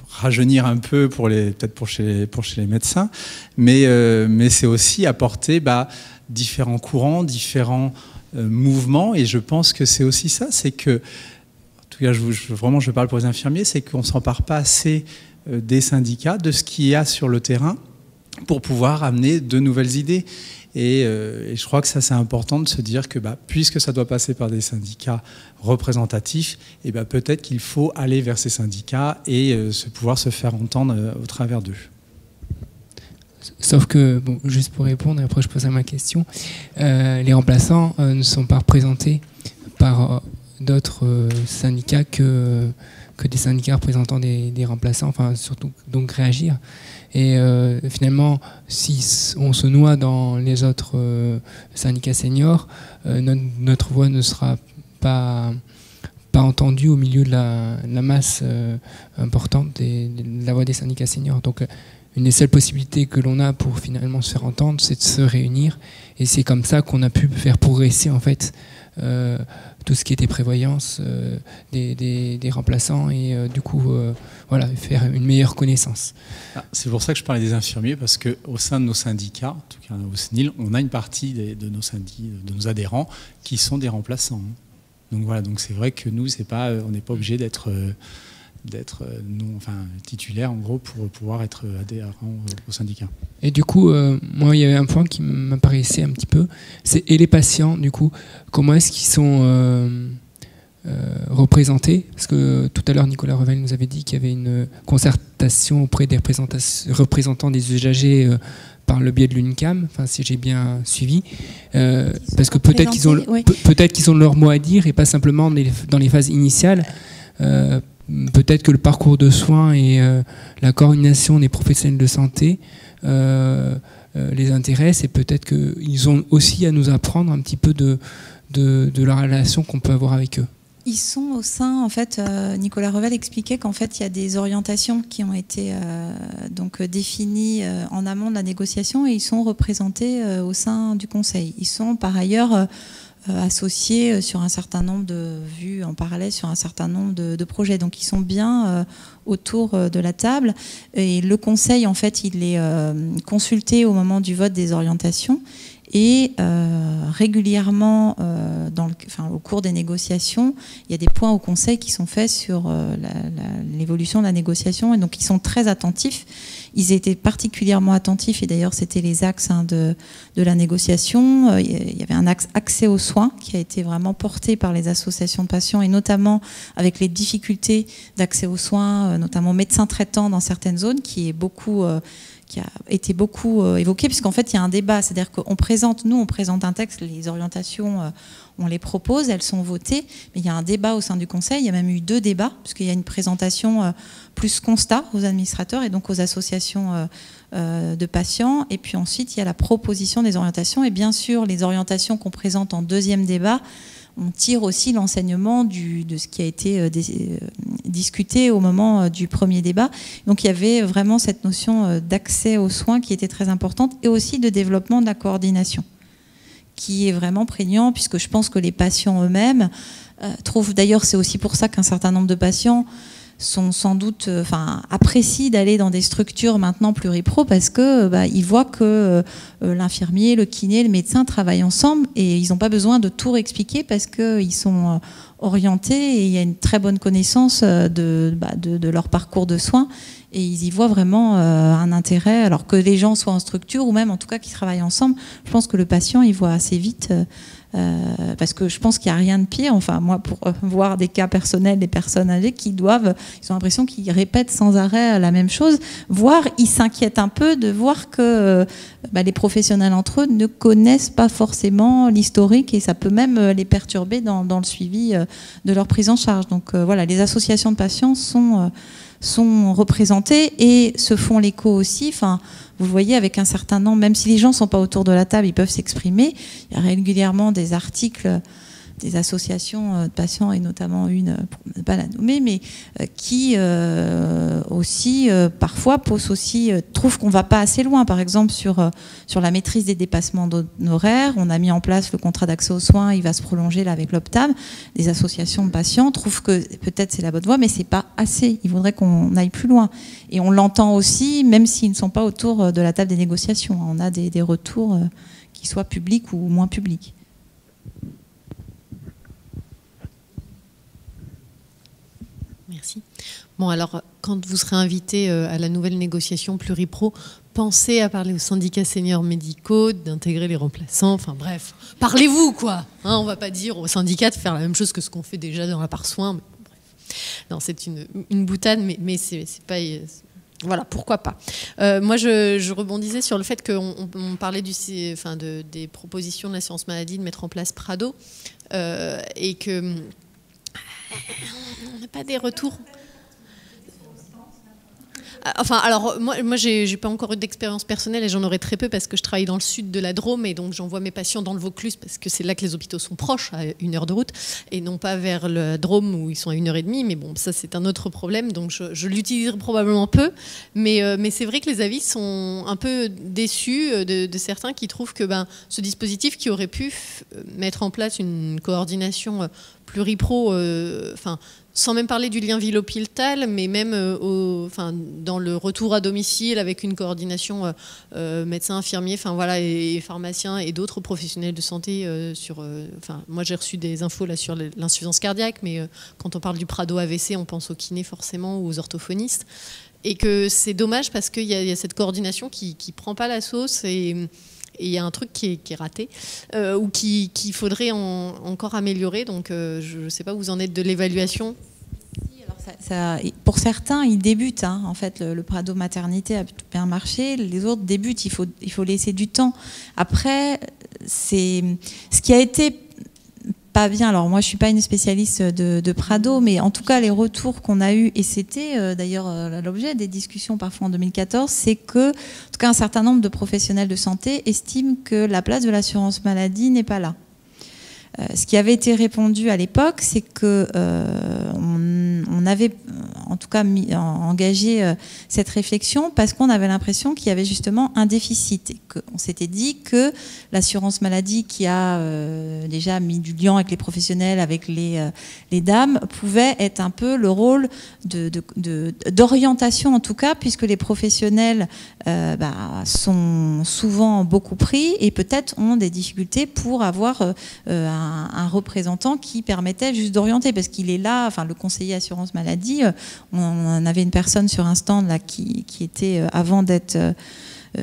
rajeunir un peu peut-être pour chez les médecins, mais c'est aussi apporter différents courants, différents mouvements, et je pense que c'est aussi ça, c'est que, en tout cas vraiment je parle pour les infirmiers, c'est qu'on ne s'empare pas assez des syndicats, de ce qu'il y a sur le terrain pour pouvoir amener de nouvelles idées. Et je crois que ça, c'est important de se dire que puisque ça doit passer par des syndicats représentatifs, et peut-être qu'il faut aller vers ces syndicats et pouvoir se faire entendre au travers d'eux. Sauf que, bon, juste pour répondre, et après je poserai ma question, les remplaçants ne sont pas représentés par d'autres syndicats que des syndicats représentant des remplaçants, enfin surtout donc Réagir. Et finalement, si on se noie dans les autres syndicats seniors, notre voix ne sera pas entendue au milieu de la masse importante de la voix des syndicats seniors. Donc une des seules possibilités que l'on a pour finalement se faire entendre, c'est de se réunir. Et c'est comme ça qu'on a pu faire progresser en fait tout ce qui était prévoyance des remplaçants et du coup voilà, faire une meilleure connaissance. C'est pour ça que je parlais des infirmiers, parce qu'au sein de nos syndicats, en tout cas au SNIL, on a une partie de nos adhérents qui sont des remplaçants. Donc voilà, donc c'est vrai que nous, on n'est pas obligé d'être titulaire en gros pour pouvoir être adhérent au syndicat. Et du coup, moi il y avait un point qui m'apparaissait un petit peu, et les patients du coup, comment est-ce qu'ils sont représentés? Parce que tout à l'heure Nicolas Revel nous avait dit qu'il y avait une concertation auprès des représentants des usagers par le biais de l'UNCAM, enfin si j'ai bien suivi, parce que peut-être qu'ils ont leur mot à dire et pas simplement dans les phases initiales. Peut-être que le parcours de soins et la coordination des professionnels de santé les intéresse, et peut-être qu'ils ont aussi à nous apprendre un petit peu de la relation qu'on peut avoir avec eux. Ils sont au sein, en fait, Nicolas Revel expliquait qu'en fait, il y a des orientations qui ont été définies en amont de la négociation, et ils sont représentés au sein du Conseil. Ils sont par ailleurs associés sur un certain nombre de vues en parallèle sur un certain nombre de projets. Donc ils sont bien autour de la table, et le Conseil, en fait, il est consulté au moment du vote des orientations, et régulièrement au cours des négociations, il y a des points au Conseil qui sont faits sur l'évolution de la négociation, et donc ils sont très attentifs. Ils étaient particulièrement attentifs, et d'ailleurs c'était les axes de la négociation. Il y avait un axe accès aux soins qui a été vraiment porté par les associations de patients, et notamment avec les difficultés d'accès aux soins, notamment médecins traitants dans certaines zones, qui a été beaucoup évoqué, puisqu'en fait il y a un débat, c'est-à-dire qu'on présente un texte, les orientations, on les propose, elles sont votées, mais il y a un débat au sein du Conseil. Il y a même eu 2 débats, puisqu'il y a une présentation plus constat aux administrateurs et donc aux associations de patients, et puis ensuite il y a la proposition des orientations, et bien sûr les orientations qu'on présente en 2e débat, on tire aussi l'enseignement de ce qui a été discuté au moment du 1er débat. Donc il y avait vraiment cette notion d'accès aux soins qui était très importante, et aussi de développement de la coordination, qui est vraiment prégnant, puisque je pense que les patients eux-mêmes trouvent, d'ailleurs c'est aussi pour ça qu'un certain nombre de patients sont sans doute, apprécient d'aller dans des structures maintenant pluripro parce que ils voient que l'infirmier, le kiné, le médecin travaillent ensemble et ils n'ont pas besoin de tout réexpliquer parce qu'ils sont orientés et il y a une très bonne connaissance de leur parcours de soins et ils y voient vraiment un intérêt, alors que les gens soient en structure ou même en tout cas qu'ils travaillent ensemble. Je pense que le patient il voit assez vite parce que je pense qu'il n'y a rien de pire, moi pour voir des cas personnels des personnes âgées ils ont l'impression qu'ils répètent sans arrêt la même chose, voire ils s'inquiètent un peu de voir que les professionnels entre eux ne connaissent pas forcément l'historique et ça peut même les perturber dans le suivi de leur prise en charge. Donc voilà, les associations de patients sont représentées et se font l'écho aussi. Vous voyez, avec un certain nombre, même si les gens ne sont pas autour de la table, ils peuvent s'exprimer. Il y a régulièrement des articles des associations de patients, et notamment une, pour ne pas la nommer, mais qui aussi, parfois, trouvent qu'on ne va pas assez loin. Par exemple, sur la maîtrise des dépassements d'honoraires, on a mis en place le contrat d'accès aux soins, il va se prolonger là avec l'Optam. Les associations de patients trouvent que peut-être c'est la bonne voie, mais ce n'est pas assez. Il faudrait qu'on aille plus loin. Et on l'entend aussi, même s'ils ne sont pas autour de la table des négociations. On a des retours qui soient publics ou moins publics. Merci. Bon, alors, quand vous serez invité à la nouvelle négociation pluripro, pensez à parler aux syndicats seniors médicaux, d'intégrer les remplaçants, enfin bref, parlez-vous, quoi. Hein, on ne va pas dire aux syndicats de faire la même chose que ce qu'on fait déjà dans la part soins. Mais bref. Non, c'est une boutade, mais c'est pas... Voilà, pourquoi pas. Moi, je rebondissais sur le fait qu'on parlait des propositions de l'assurance maladie de mettre en place Prado et que... On n'a pas des retours. Enfin, alors, moi j'ai pas encore eu d'expérience personnelle et j'en aurai très peu parce que je travaille dans le sud de la Drôme et donc j'envoie mes patients dans le Vaucluse parce que c'est là que les hôpitaux sont proches, à 1 heure de route, et non pas vers le Drôme où ils sont à 1h30. Mais bon, ça c'est un autre problème, donc je l'utiliserai probablement peu. Mais c'est vrai que les avis sont un peu déçus de certains qui trouvent que ce dispositif qui aurait pu mettre en place une coordination pluripro, sans même parler du lien ville-hôpital, mais même dans le retour à domicile avec une coordination médecins, infirmiers, et pharmaciens et d'autres professionnels de santé moi j'ai reçu des infos là sur l'insuffisance cardiaque, mais quand on parle du Prado AVC, on pense aux kinés forcément ou aux orthophonistes, et que c'est dommage parce qu'il y a cette coordination qui prend pas la sauce et il y a un truc qui est raté ou qu'il faudrait encore améliorer. Donc je ne sais pas où vous en êtes de l'évaluation. Pour certains, ils débutent. En fait, le Prado maternité a bien marché. Les autres débutent. Il faut laisser du temps. Après, c'est ce qui a été pas bien. Alors moi, je suis pas une spécialiste de Prado, mais en tout cas, les retours qu'on a eus, et c'était d'ailleurs l'objet des discussions parfois en 2014, c'est que, en tout cas, un certain nombre de professionnels de santé estiment que la place de l'assurance maladie n'est pas là. Ce qui avait été répondu à l'époque, c'est que on avait en tout cas engagé cette réflexion parce qu'on avait l'impression qu'il y avait justement un déficit et qu'on s'était dit que l'assurance maladie qui a déjà mis du lien avec les professionnels, avec les dames, pouvait être un peu le rôle d'orientation en tout cas, puisque les professionnels sont souvent beaucoup pris et peut-être ont des difficultés pour avoir un représentant qui permettait juste d'orienter, parce qu'il est là, le conseiller assurance maladie, on avait une personne sur un stand là qui était, avant d'être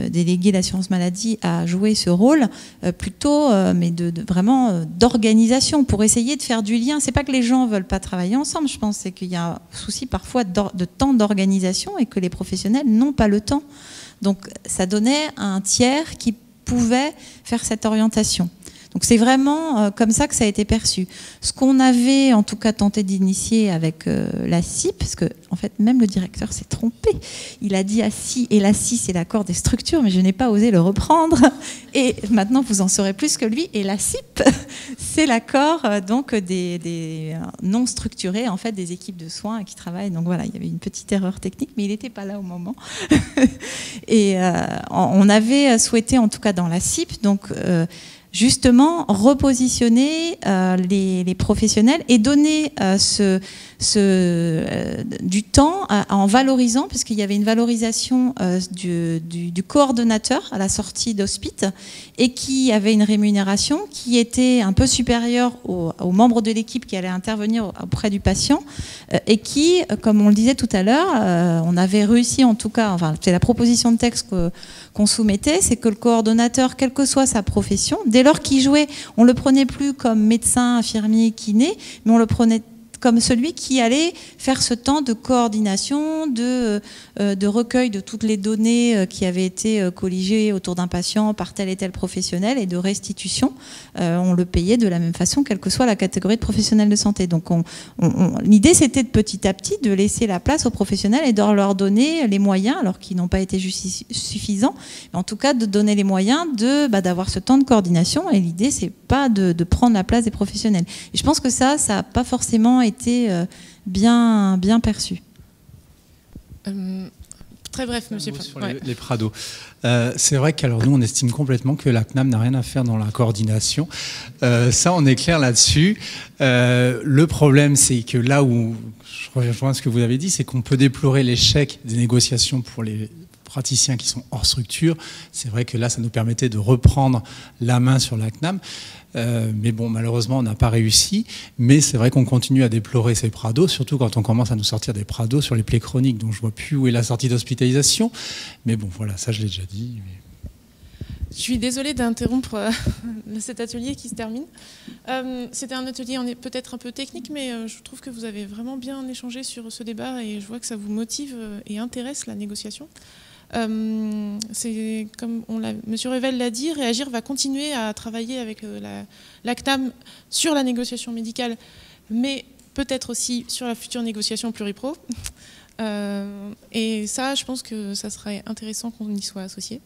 délégué d'assurance maladie, à jouer ce rôle plutôt, mais vraiment d'organisation, pour essayer de faire du lien. C'est pas que les gens veulent pas travailler ensemble, je pense, c'est qu'il y a un souci parfois de temps d'organisation et que les professionnels n'ont pas le temps. Donc ça donnait un tiers qui pouvait faire cette orientation. Donc c'est vraiment comme ça que ça a été perçu. Ce qu'on avait en tout cas tenté d'initier avec la CIP, parce que en fait même le directeur s'est trompé, il a dit ACI, et l'ACI c'est l'accord des structures, mais je n'ai pas osé le reprendre, et maintenant vous en saurez plus que lui, et la CIP c'est l'accord donc des non structurés, en fait des équipes de soins qui travaillent. Donc voilà, il y avait une petite erreur technique, mais il n'était pas là au moment. Et on avait souhaité, en tout cas dans la CIP, donc justement repositionner les professionnels et donner du temps en valorisant, puisqu'il y avait une valorisation du coordonnateur à la sortie d'hospice et qui avait une rémunération qui était un peu supérieure aux membres de l'équipe qui allaient intervenir auprès du patient et qui, comme on le disait tout à l'heure, on avait réussi en tout cas, enfin c'est la proposition de texte qu'on soumettait, c'est que le coordonnateur, quelle que soit sa profession, dès lors qu'il jouait, on le prenait plus comme médecin, infirmier, kiné, mais on le prenait comme celui qui allait faire ce temps de coordination, de recueil de toutes les données qui avaient été colligées autour d'un patient par tel et tel professionnel et de restitution. On le payait de la même façon, quelle que soit la catégorie de professionnels de santé. Donc l'idée, c'était de petit à petit de laisser la place aux professionnels et de leur donner les moyens, alors qu'ils n'ont pas été suffisants, mais en tout cas de donner les moyens d'avoir ce temps de coordination. Et l'idée, c'est pas de prendre la place des professionnels. Et je pense que ça n'a pas forcément été bien perçu. Très bref, monsieur. Sur les Prados. C'est vrai qu'alors nous, on estime complètement que la CNAM n'a rien à faire dans la coordination. Ça, on est clair là-dessus. Le problème, c'est que là où, je rejoins ce que vous avez dit, c'est qu'on peut déplorer l'échec des négociations pour les praticiens qui sont hors structure. C'est vrai que là, ça nous permettait de reprendre la main sur la CNAM. Mais bon, malheureusement, on n'a pas réussi. Mais c'est vrai qu'on continue à déplorer ces prados, surtout quand on commence à nous sortir des prados sur les plaies chroniques. Donc je ne vois plus où est la sortie d'hospitalisation. Mais bon, voilà, ça je l'ai déjà dit. Je suis désolée d'interrompre cet atelier qui se termine. C'était un atelier peut-être un peu technique, mais je trouve que vous avez vraiment bien échangé sur ce débat et je vois que ça vous motive et intéresse la négociation. C'est comme Monsieur Revel l'a dit, Réagir va continuer à travailler avec la CNAM sur la négociation médicale, mais peut-être aussi sur la future négociation pluripro. Et ça, je pense que ça serait intéressant qu'on y soit associé.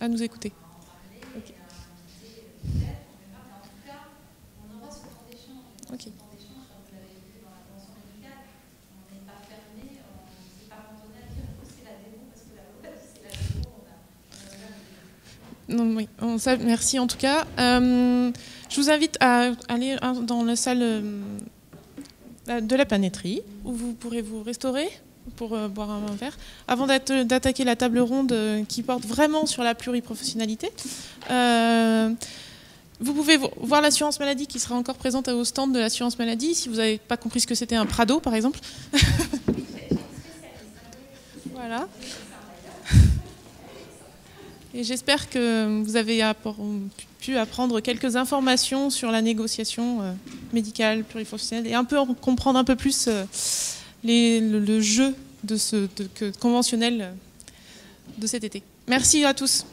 À nous écouter. Okay. Okay. Non, oui, merci en tout cas. Je vous invite à aller dans la salle de la panetterie où vous pourrez vous restaurer pour boire un verre, avant d'attaquer la table ronde qui porte vraiment sur la pluriprofessionnalité. Vous pouvez voir l'assurance maladie qui sera encore présente au stand de l'assurance maladie, si vous n'avez pas compris ce que c'était un Prado, par exemple. Voilà. Et j'espère que vous avez pu apprendre quelques informations sur la négociation médicale, pluriprofessionnelle, et comprendre un peu plus le jeu conventionnel de cet été. Merci à tous.